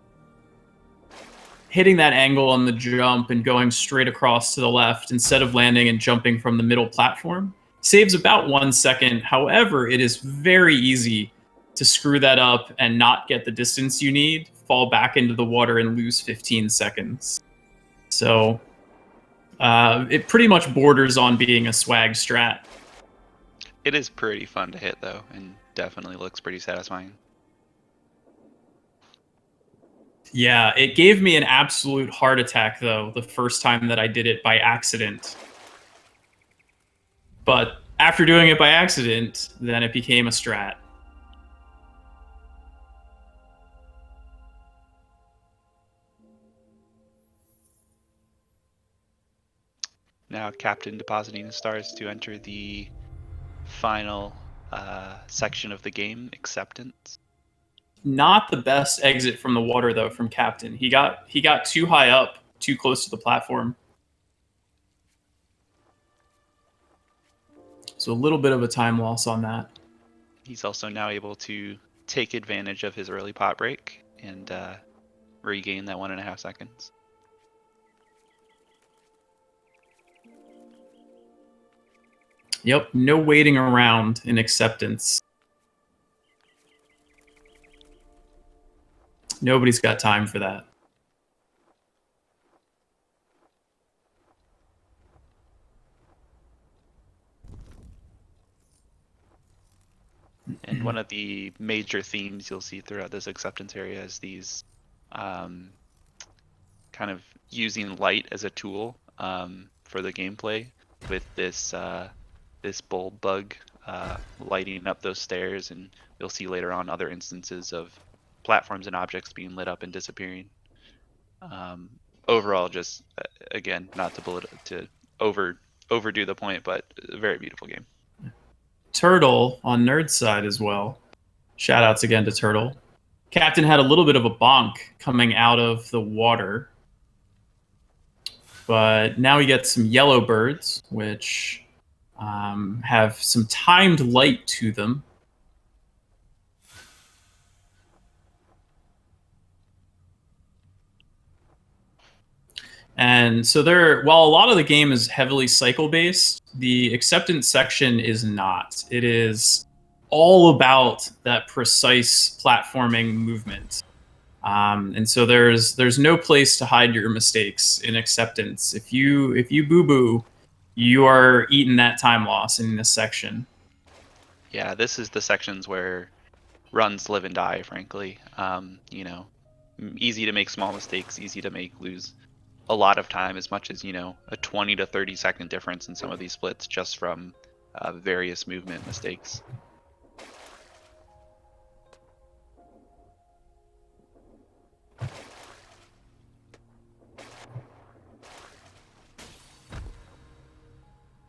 hitting that angle on the jump and going straight across to the left instead of landing and jumping from the middle platform saves about 1 second. However, it is very easy to screw that up and not get the distance you need, fall back into the water, and lose 15 seconds. So it pretty much borders on being a swag strat. It is pretty fun to hit, though, and definitely looks pretty satisfying. Yeah, it gave me an absolute heart attack, though, the first time that I did it by accident. But after doing it by accident, then it became a strat. Now Captain depositing his stars to enter the final section of the game, Acceptance. Not the best exit from the water, though, from Captain. He got too high up, too close to the platform. So a little bit of a time loss on that. He's also now able to take advantage of his early pot break and regain that 1.5 seconds. Yep, no waiting around in Acceptance. Nobody's got time for that. And one of the major themes you'll see throughout this acceptance area is these kind of using light as a tool for the gameplay, with this this bulb bug lighting up those stairs, and you'll see later on other instances of platforms and objects being lit up and disappearing. Overall, just again, not to overdo the point, but a very beautiful game. Turtle on Nerd's side as well. Shoutouts again to Turtle. Captain had a little bit of a bonk coming out of the water, but now he gets some yellow birds, which have some timed light to them. And so while a lot of the game is heavily cycle based, the acceptance section is not. It is all about that precise platforming movement. And so there's no place to hide your mistakes in acceptance. If you boo boo, you are eating that time loss in this section. Yeah, this is the sections where runs live and die, frankly. You know, easy to make small mistakes, easy to lose a lot of time, as much as, you know, a 20 to 30 second difference in some of these splits just from various movement mistakes.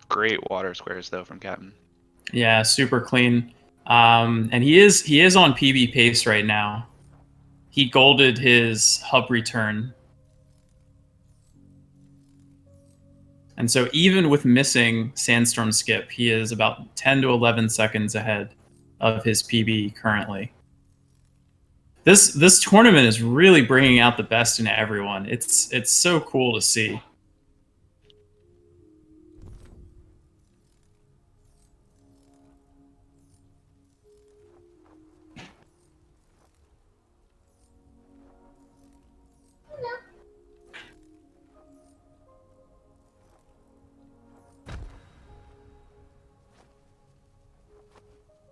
Great water squares though from Captain. Yeah, super clean. And he is on PB pace right now. He golded his hub return. And so even with missing Sandstorm Skip, he is about 10 to 11 seconds ahead of his PB currently. This tournament is really bringing out the best in everyone. It's so cool to see.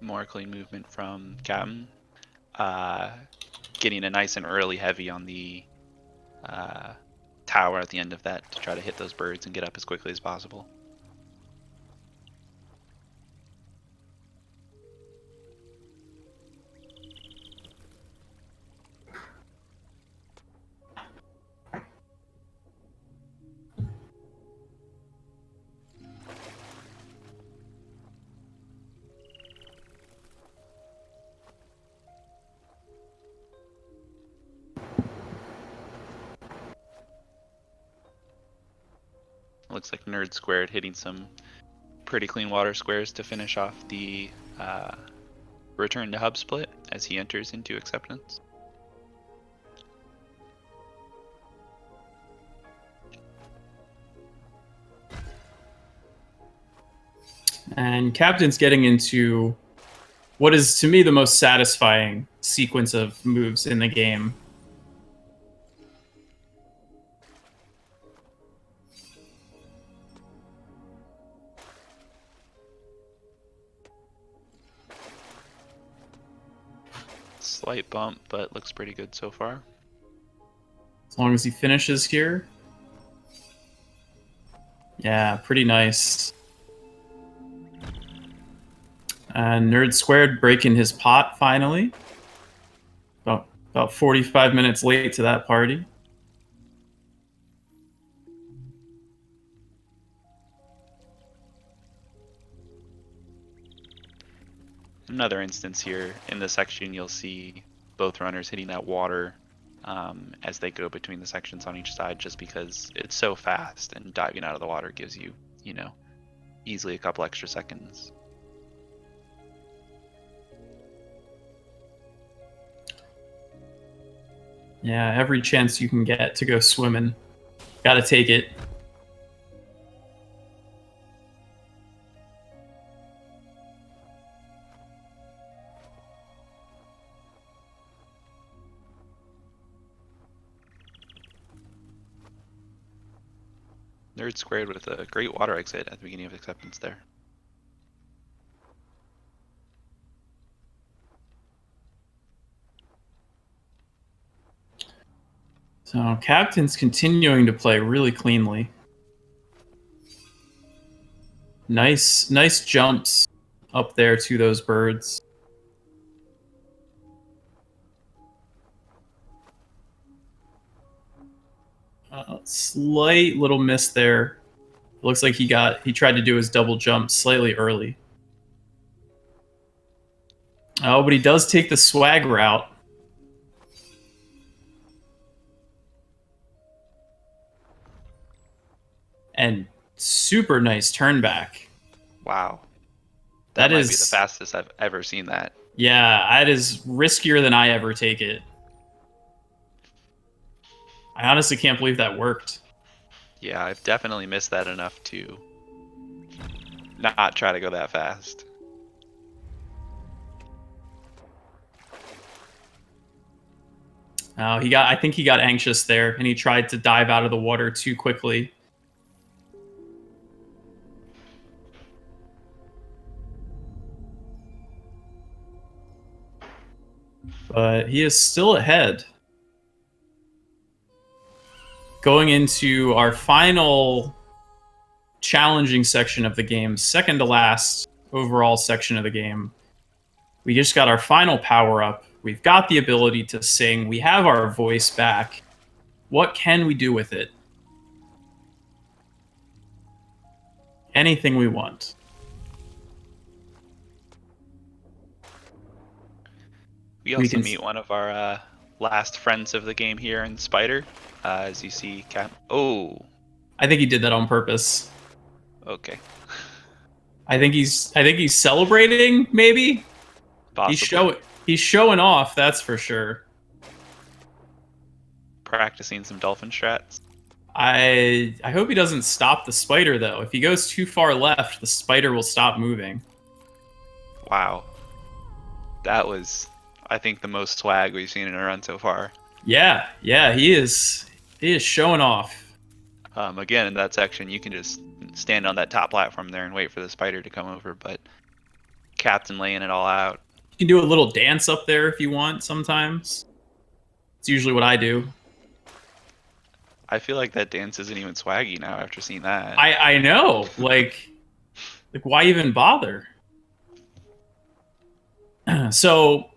More clean movement from Captain. Getting a nice and early heavy on the tower at the end of that to try to hit those birds and get up as quickly as possible. Looks like Nerd Squared hitting some pretty clean water squares to finish off the return to hub split as he enters into acceptance. And Captain's getting into what is, to me, the most satisfying sequence of moves in the game. Slight bump, but looks pretty good so far. As long as he finishes here. Yeah, pretty nice. And Nerd Squared breaking his pot finally. About 45 minutes late to that party. Another instance here in this section, you'll see both runners hitting that water as they go between the sections on each side, just because it's so fast and diving out of the water gives you, you know, easily a couple extra seconds. Yeah, every chance you can get to go swimming, gotta take it. Nerd Squared with a great water exit at the beginning of acceptance there. So Captain's continuing to play really cleanly. Nice jumps up there to those birds. Slight little miss there. Looks like he tried to do his double jump slightly early. Oh, but he does take the swag route. And super nice turn back. Wow. That might is be the fastest I've ever seen that. Yeah, that is riskier than I ever take it. I honestly can't believe that worked. Yeah, I've definitely missed that enough to not try to go that fast. I think he got anxious there, and he tried to dive out of the water too quickly. But he is still ahead. Going into our final challenging section of the game, second to last overall section of the game. We just got our final power up. We've got the ability to sing. We have our voice back. What can we do with it? Anything we want. We also meet one of our last friends of the game here in Spider. As you see, Oh. I think he did that on purpose. Okay. I think he's celebrating, maybe? Possibly. He's showing off, that's for sure. Practicing some dolphin strats. I hope he doesn't stop the spider, though. If he goes too far left, the spider will stop moving. Wow. That was, I think, the most swag we've seen in a run so far. Yeah, he is showing off. Again, in that section, you can just stand on that top platform there and wait for the spider to come over, but Captain laying it all out. You can do a little dance up there if you want sometimes. It's usually what I do. I feel like that dance isn't even swaggy now after seeing that. I know. Like why even bother? So,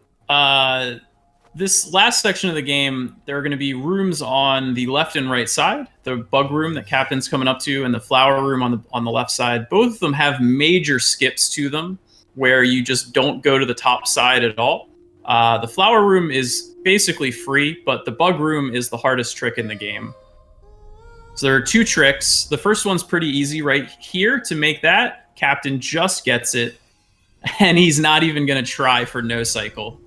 this last section of the game, there are going to be rooms on the left and right side. The bug room that Captain's coming up to, and the flower room on the left side. Both of them have major skips to them, where you just don't go to the top side at all. The flower room is basically free, but the bug room is the hardest trick in the game. So there are two tricks. The first one's pretty easy right here. To make that, Captain just gets it, and he's not even going to try for no cycle.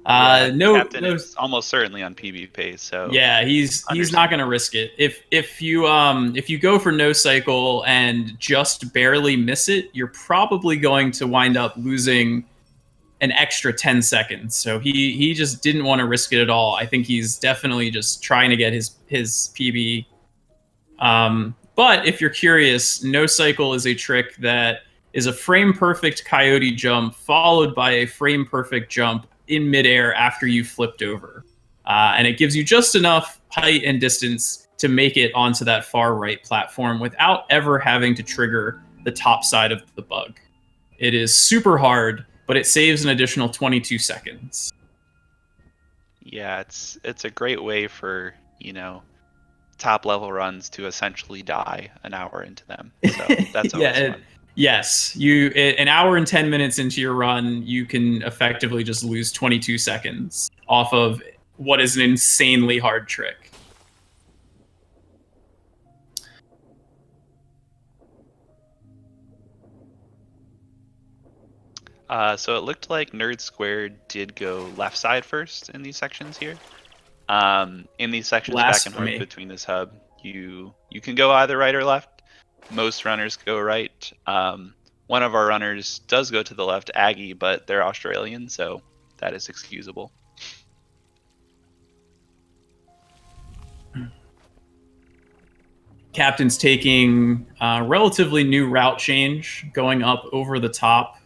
Captain is almost certainly on PB pace, so yeah, he's not going to risk it. If you go for no cycle and just barely miss it, you're probably going to wind up losing an extra 10 seconds. So he just didn't want to risk it at all. I think he's definitely just trying to get his PB. But if you're curious, no cycle is a trick that is a frame perfect coyote jump followed by a frame perfect jump in midair after you flipped over. And it gives you just enough height and distance to make it onto that far right platform without ever having to trigger the top side of the bug. It is super hard, but it saves an additional 22 seconds. Yeah, it's a great way for, top level runs to essentially die an hour into them. So that's always fun. Yes, an hour and 10 minutes into your run, you can effectively just lose 22 seconds off of what is an insanely hard trick. So it looked like Nerd Squared did go left side first in these sections here. In these sections back and forth between this hub, you can go either right or left. Most runners go right. One of our runners does go to the left, Aggie, but they're Australian, so that is excusable. Captain's taking a relatively new route change, going up over the top.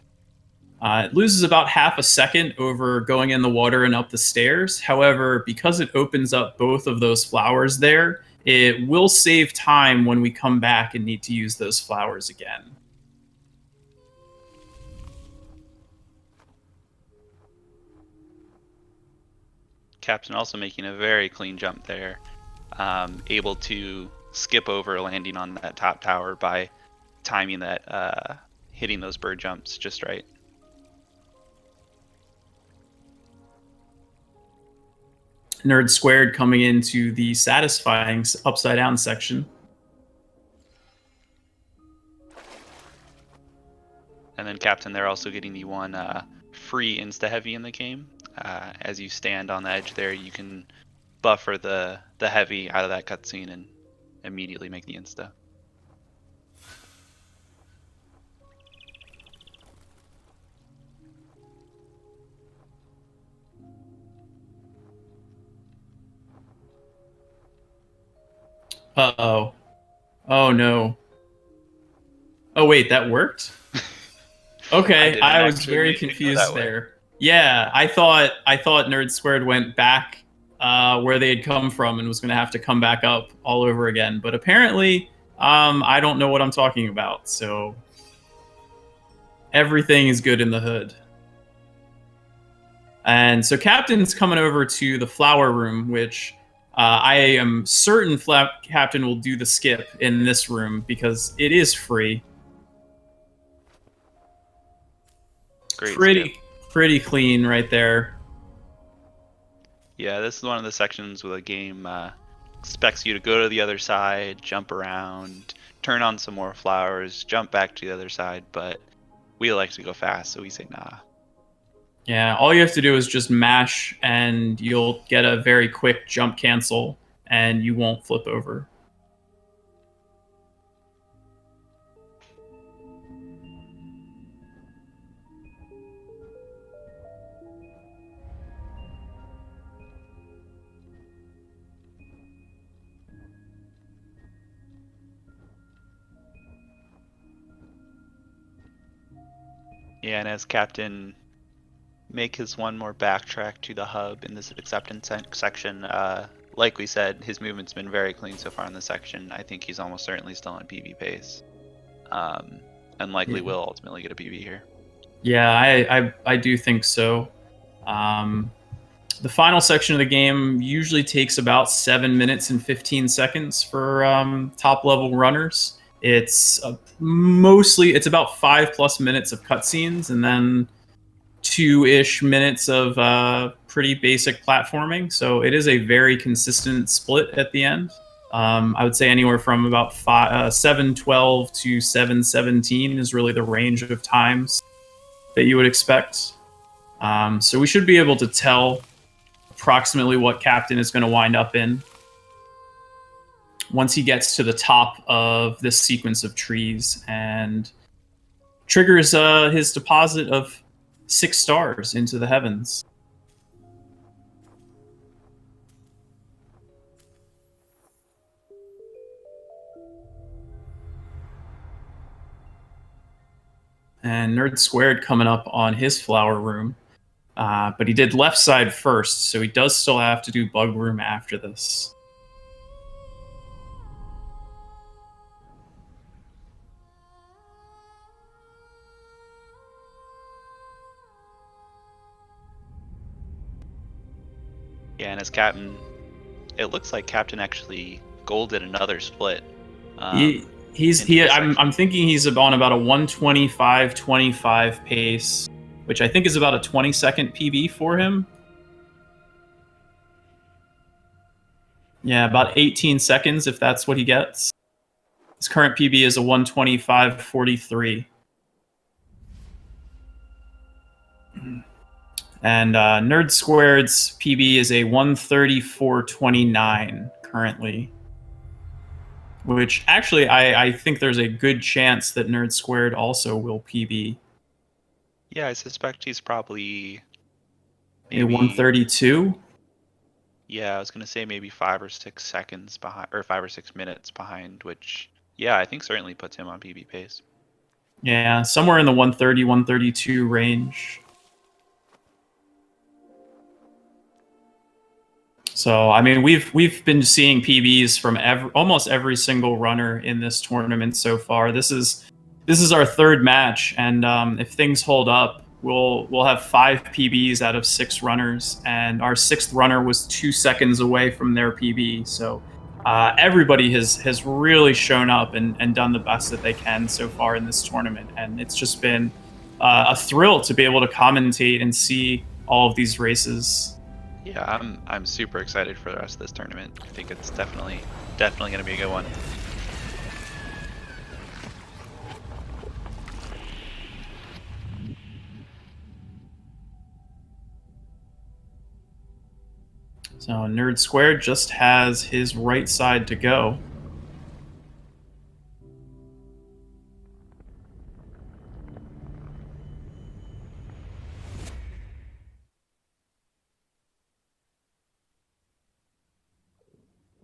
It loses about half a second over going in the water and up the stairs. However, because it opens up both of those flowers there, it will save time when we come back and need to use those flowers again. Captain also making a very clean jump there. Able to skip over landing on that top tower by timing that, hitting those bird jumps just right. Nerd Squared coming into the satisfying upside down section. And then Captain, they're also getting the one free insta heavy in the game. As you stand on the edge there, you can buffer the heavy out of that cutscene and immediately make the insta. Uh-oh. Oh no. Oh wait, that worked? I Okay, didn't I was actually very mean to go that confused way. there. Yeah, I thought Nerd Squared went back where they had come from and was going to have to come back up all over again. But apparently, I don't know what I'm talking about. So everything is good in the hood. And so Captain's coming over to the flower room, which I am certain Captain will do the skip in this room because it is free. Great skip. Pretty clean right there. Yeah, this is one of the sections where the game expects you to go to the other side, jump around, turn on some more flowers, jump back to the other side, but we like to go fast, so we say nah. Yeah, all you have to do is just mash and you'll get a very quick jump cancel and you won't flip over. Yeah, and as Captain make his one more backtrack to the hub in this acceptance section, like we said, his movement's been very clean so far in this section. I think he's almost certainly still on PB pace. And likely Yeah, will ultimately get a PB here. yeah, I do think so. Um, the final section of the game usually takes about 7 minutes and 15 seconds for top level runners. It's mostly it's about 5+ minutes of cutscenes and then 2-ish minutes of pretty basic platforming. So it is a very consistent split at the end. I would say anywhere from about 7:12 to 7:17 is really the range of times that you would expect. So we should be able to tell approximately what Captain is going to wind up in once he gets to the top of this sequence of trees and triggers his deposit of 6 stars into the heavens. And Nerd Squared coming up on his flower room. But he did left side first, so he does still have to do bug room after this. Yeah, and as Captain, it looks like Captain actually golded another split. He he's Into he. this I'm section. thinking he's on about a 1:25:25 pace, which I think is about a 20-second PB for him. Yeah, about 18 seconds if that's what he gets. His current PB is a 1:25:43. And Nerd Squared's PB is a 1:34:29 currently. Which actually, I think there's a good chance that Nerd Squared also will PB Yeah, I suspect he's probably a maybe. 1:32. Yeah, I was gonna say maybe 5 or 6 seconds behind, or 5 or 6 minutes behind, which yeah, I think certainly puts him on PB pace. Yeah, somewhere in the 1:30, 1:32 range. So I mean, we've been seeing PBs from almost every single runner in this tournament so far. This is our third match, and if things hold up, we'll have 5 PBs out of 6 runners, and our 6th runner was 2 seconds away from their PB. So everybody has really shown up and done the best that they can so far in this tournament, and it's just been a thrill to be able to commentate and see all of these races. Yeah, I'm super excited for the rest of this tournament. I think it's definitely gonna be a good one. So Nerd Squared just has his right side to go.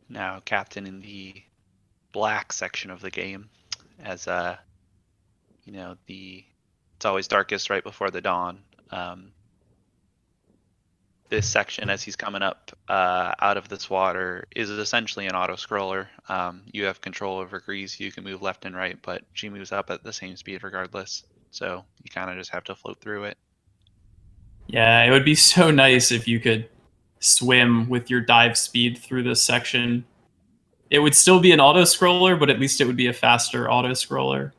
Now, Captain in the black section of the game, as you know, it's always darkest right before the dawn. This section, as he's coming up out of this water, is essentially an auto scroller. You have control over GRIS. You can move left and right, but she moves up at the same speed regardless. So you kind of just have to float through it. Yeah, it would be so nice if you could swim with your dive speed through this section. It would still be an auto scroller, but at least it would be a faster auto scroller.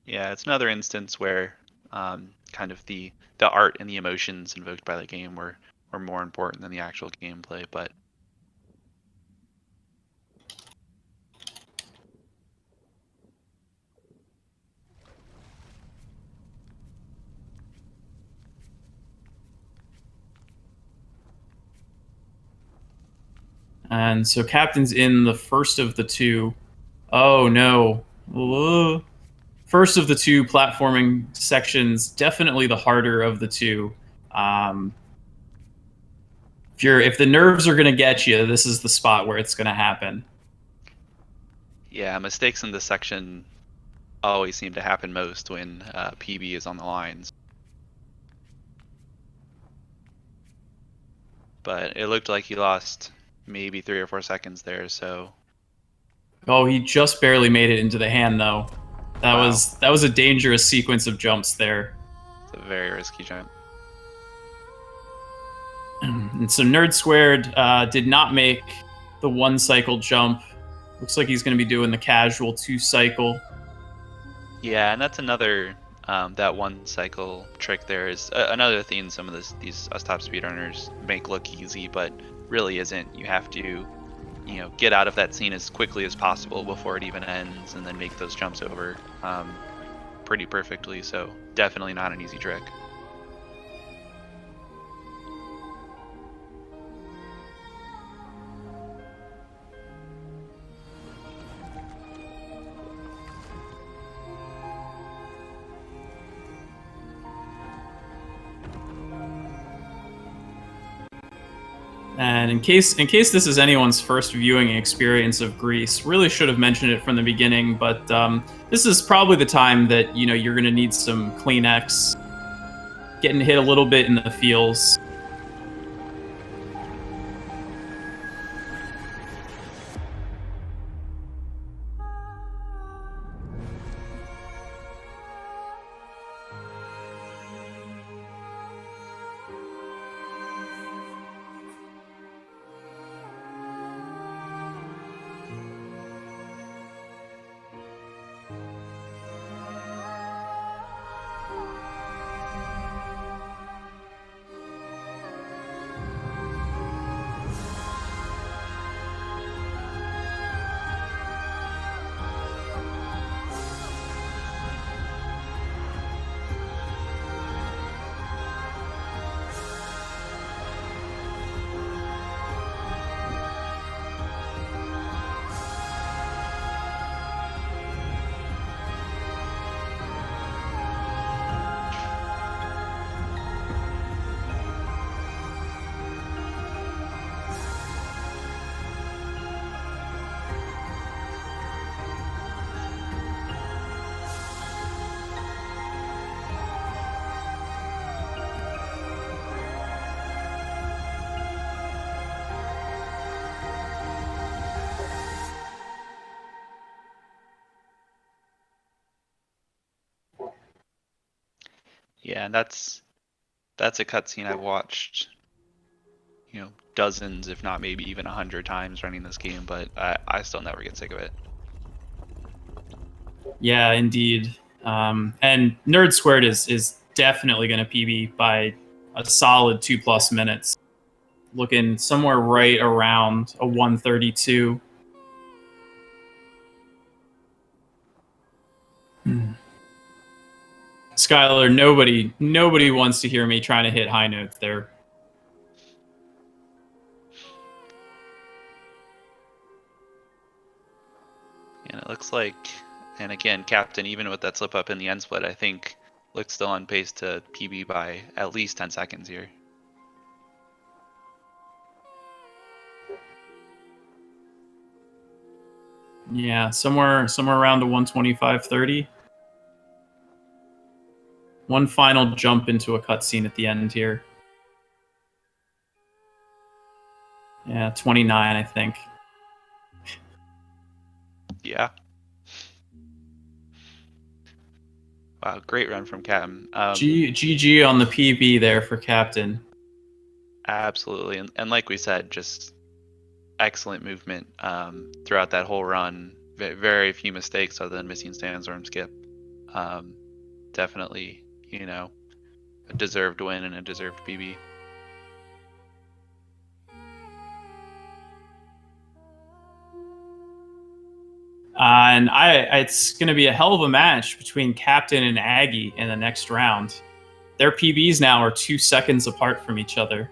Yeah, it's another instance where kind of the art and the emotions invoked by the game were more important than the actual gameplay. But And so Captain's in the first of the two. Oh no. Whoa. First of the two platforming sections, definitely the harder of the two. If the nerves are going to get you, this is the spot where it's going to happen. yeah, mistakes in this section always seem to happen most when PB is on the lines. But it looked like he lost maybe 3 or 4 seconds there, so. Oh, he just barely made it into the hand, though. That Wow. was a dangerous sequence of jumps there. It's a very risky jump. And so Nerd Squared did not make the 1 cycle jump. Looks like he's going to be doing the casual 2 cycle. Yeah, and that's another that 1 cycle trick. There is another thing some of these us top speedrunners make look easy, but really isn't. You have to, get out of that scene as quickly as possible before it even ends, and then make those jumps over pretty perfectly. So definitely not an easy trick. And in case this is anyone's first viewing experience of GRIS, really should have mentioned it from the beginning, but this is probably the time that you're going to need some Kleenex, getting hit a little bit in the feels. Yeah, and that's a cutscene I've watched, dozens, if not maybe even 100 times running this game, but I still never get sick of it. Yeah, indeed. And Nerd Squared is definitely going to PB by a solid 2+ minutes. Looking somewhere right around a 132. Skylar, nobody wants to hear me trying to hit high notes there. And it looks like, and again, Captain, even with that slip up in the end split, I think looks still on pace to PB by at least 10 seconds here. Yeah, somewhere around the 125-30. One final jump into a cutscene at the end here. Yeah, 29, I think. Yeah. Wow, great run from Captain. GG on the PB there for Captain. Absolutely, and like we said, just excellent movement throughout that whole run. Very few mistakes other than missing Sandstorm Skip. Definitely, a deserved win and a deserved PB. And it's going to be a hell of a match between Captain and Aggie in the next round. Their PBs now are 2 seconds apart from each other.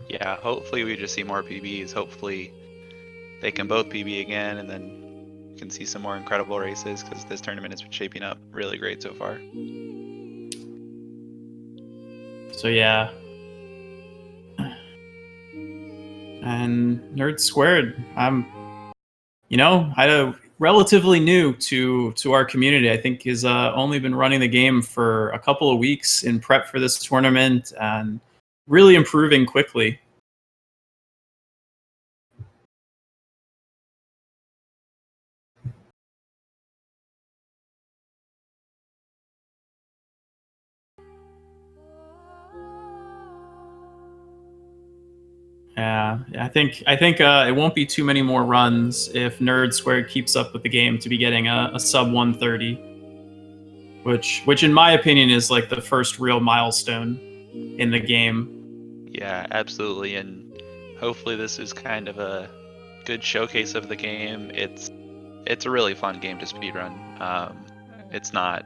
Yeah, hopefully we just see more PBs. Hopefully they can both PB again, and then we can see some more incredible races because this tournament has been shaping up really great so far. So yeah. And Nerd Squared, I'm relatively new to our community. I think has only been running the game for a couple of weeks in prep for this tournament and really improving quickly. Yeah, I think it won't be too many more runs if Nerd Squared keeps up with the game to be getting a sub 130, which in my opinion is like the first real milestone in the game. Yeah, absolutely, and hopefully this is kind of a good showcase of the game. It's a really fun game to speedrun. It's not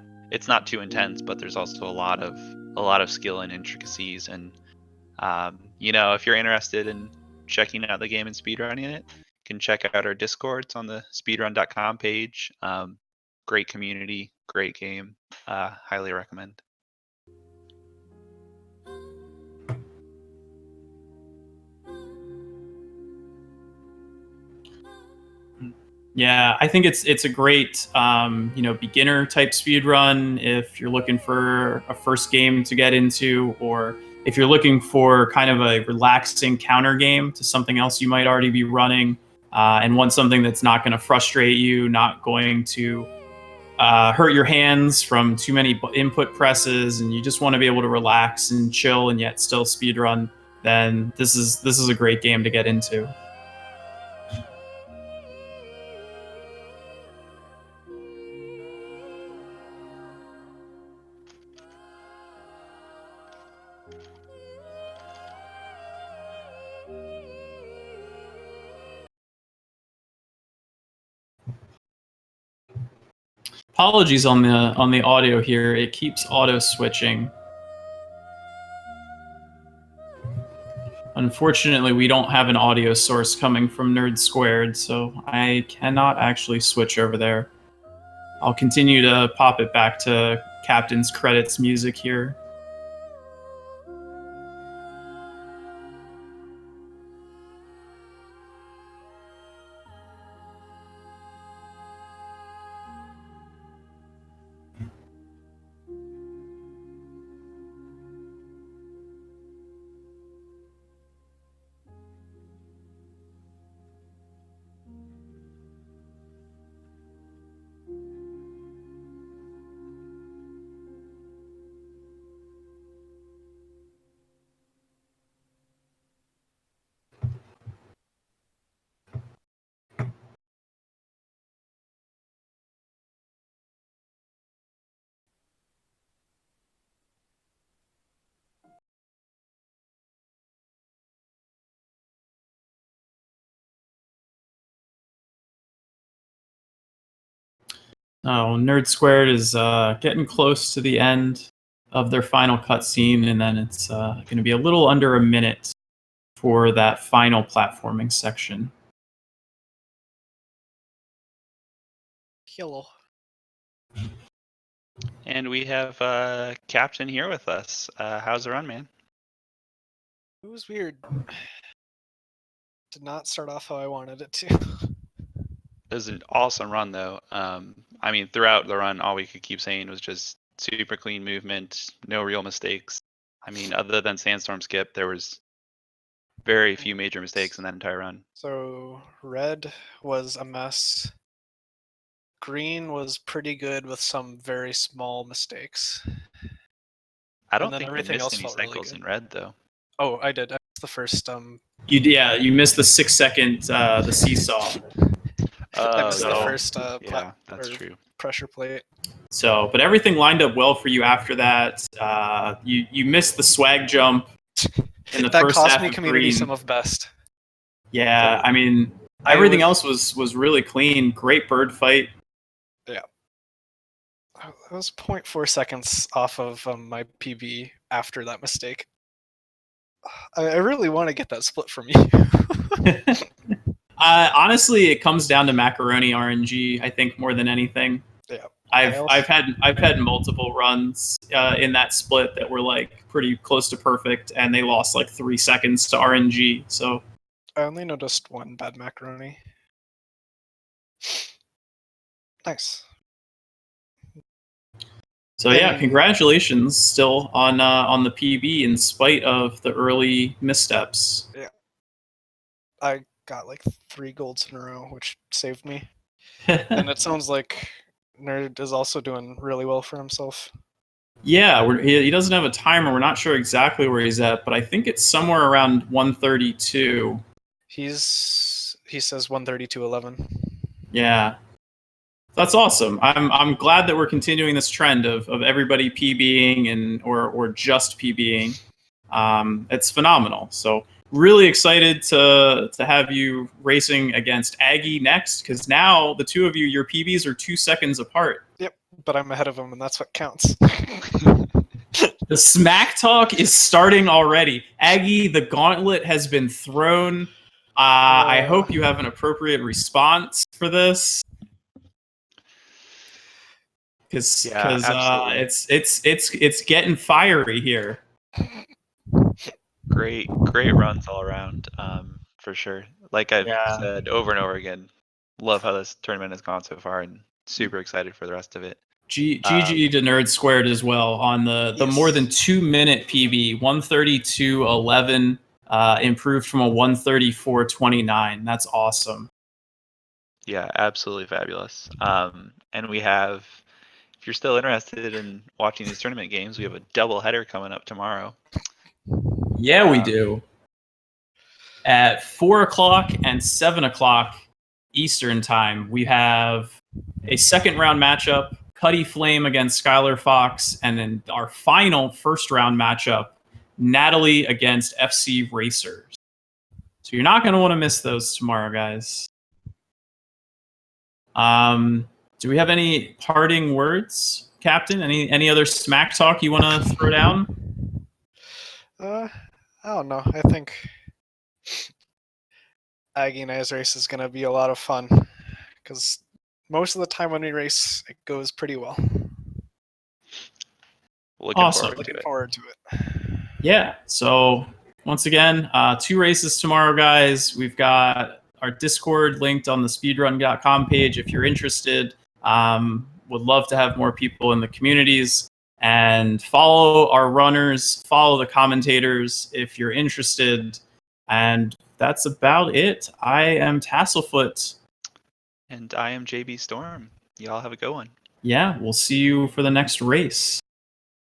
too intense, but there's also a lot of skill and intricacies. And if you're interested in checking out the game and speedrunning it, you can check out our Discord. It's on the speedrun.com page. Great community, great game. Highly recommend. Yeah, I think it's a great beginner type speed run if you're looking for a first game to get into, or if you're looking for kind of a relaxing counter game to something else you might already be running, and want something that's not going to frustrate you, not going to hurt your hands from too many input presses, and you just want to be able to relax and chill and yet still speed run. Then this is a great game to get into. Apologies on the audio here. It keeps auto switching. Unfortunately, we don't have an audio source coming from Nerd Squared, so I cannot actually switch over there. I'll continue to pop it back to Captain's credits music here. Oh, Nerd Squared is getting close to the end of their final cutscene, and then it's going to be a little under a minute for that final platforming section. Hello. And we have Captain here with us. How's the run, man? It was weird. Did not start off how I wanted it to. It was an awesome run, though. I mean, throughout the run, all we could keep saying was just super clean movement, no real mistakes. I mean, other than Sandstorm Skip, there was very few major mistakes in that entire run. So red was a mess. Green was pretty good with some very small mistakes. I don't then think you everything missed else any felt really cycles good. in red, though. Oh, I did. I missed the first. You missed the 6 second the seesaw. I missed the so- first Yeah, that's or true. pressure plate. So, but everything lined up well for you after that. You missed the swag jump in the That first cost half me of community green. some of best. Yeah, I mean, everything else was really clean. Great bird fight. Yeah. I was 0.4 seconds off of my PB after that mistake. I really want to get that split from you. Honestly, it comes down to macaroni RNG. I think more than anything. Yeah. I've had multiple runs in that split that were like pretty close to perfect, and they lost like 3 seconds to RNG. So I only noticed one bad macaroni. Nice. So yeah, congratulations still on the PB in spite of the early missteps. Yeah. I got like 3 golds in a row, which saved me. And it sounds like Nerd is also doing really well for himself. Yeah, he doesn't have a timer. We're not sure exactly where he's at, but I think it's somewhere around 132. He says 132.11. Yeah. That's awesome. I'm glad that we're continuing this trend of everybody PBing and or just PBing. It's phenomenal. So really excited to have you racing against Aggie next, because now the two of you, your PBs are 2 seconds apart. Yep, but I'm ahead of him, and that's what counts. The smack talk is starting already. Aggie, the gauntlet has been thrown. I hope you have an appropriate response for this. Because it's getting fiery here. Great runs all around, for sure. Like I've said over and over again, love how this tournament has gone so far, and super excited for the rest of it. GG to Nerd Squared as well on the more than 2 minute PB, 132.11, improved from a 134.29. That's awesome. Yeah, absolutely fabulous. And we have, if you're still interested in watching these tournament games, we have a double header coming up tomorrow. Yeah, we do. At 4 o'clock and 7 o'clock Eastern time, we have a second round matchup, Cuddy Flame against Skylar Fox, and then our final first round matchup, Natalie against FC Racers. So you're not going to want to miss those tomorrow, guys. Do we have any parting words, Captain? Any other smack talk you want to throw down? I don't know. I think Aggie and I's race is going to be a lot of fun, because most of the time when we race, it goes pretty well. Looking forward to it. Yeah. So once again, 2 races tomorrow, guys. We've got our Discord linked on the speedrun.com page if you're interested. Would love to have more people in the communities, and follow our runners, follow the commentators if you're interested. And that's about it. I am Tasselfoot. And I am JB Storm. Y'all have a good one. Yeah, we'll see you for the next race.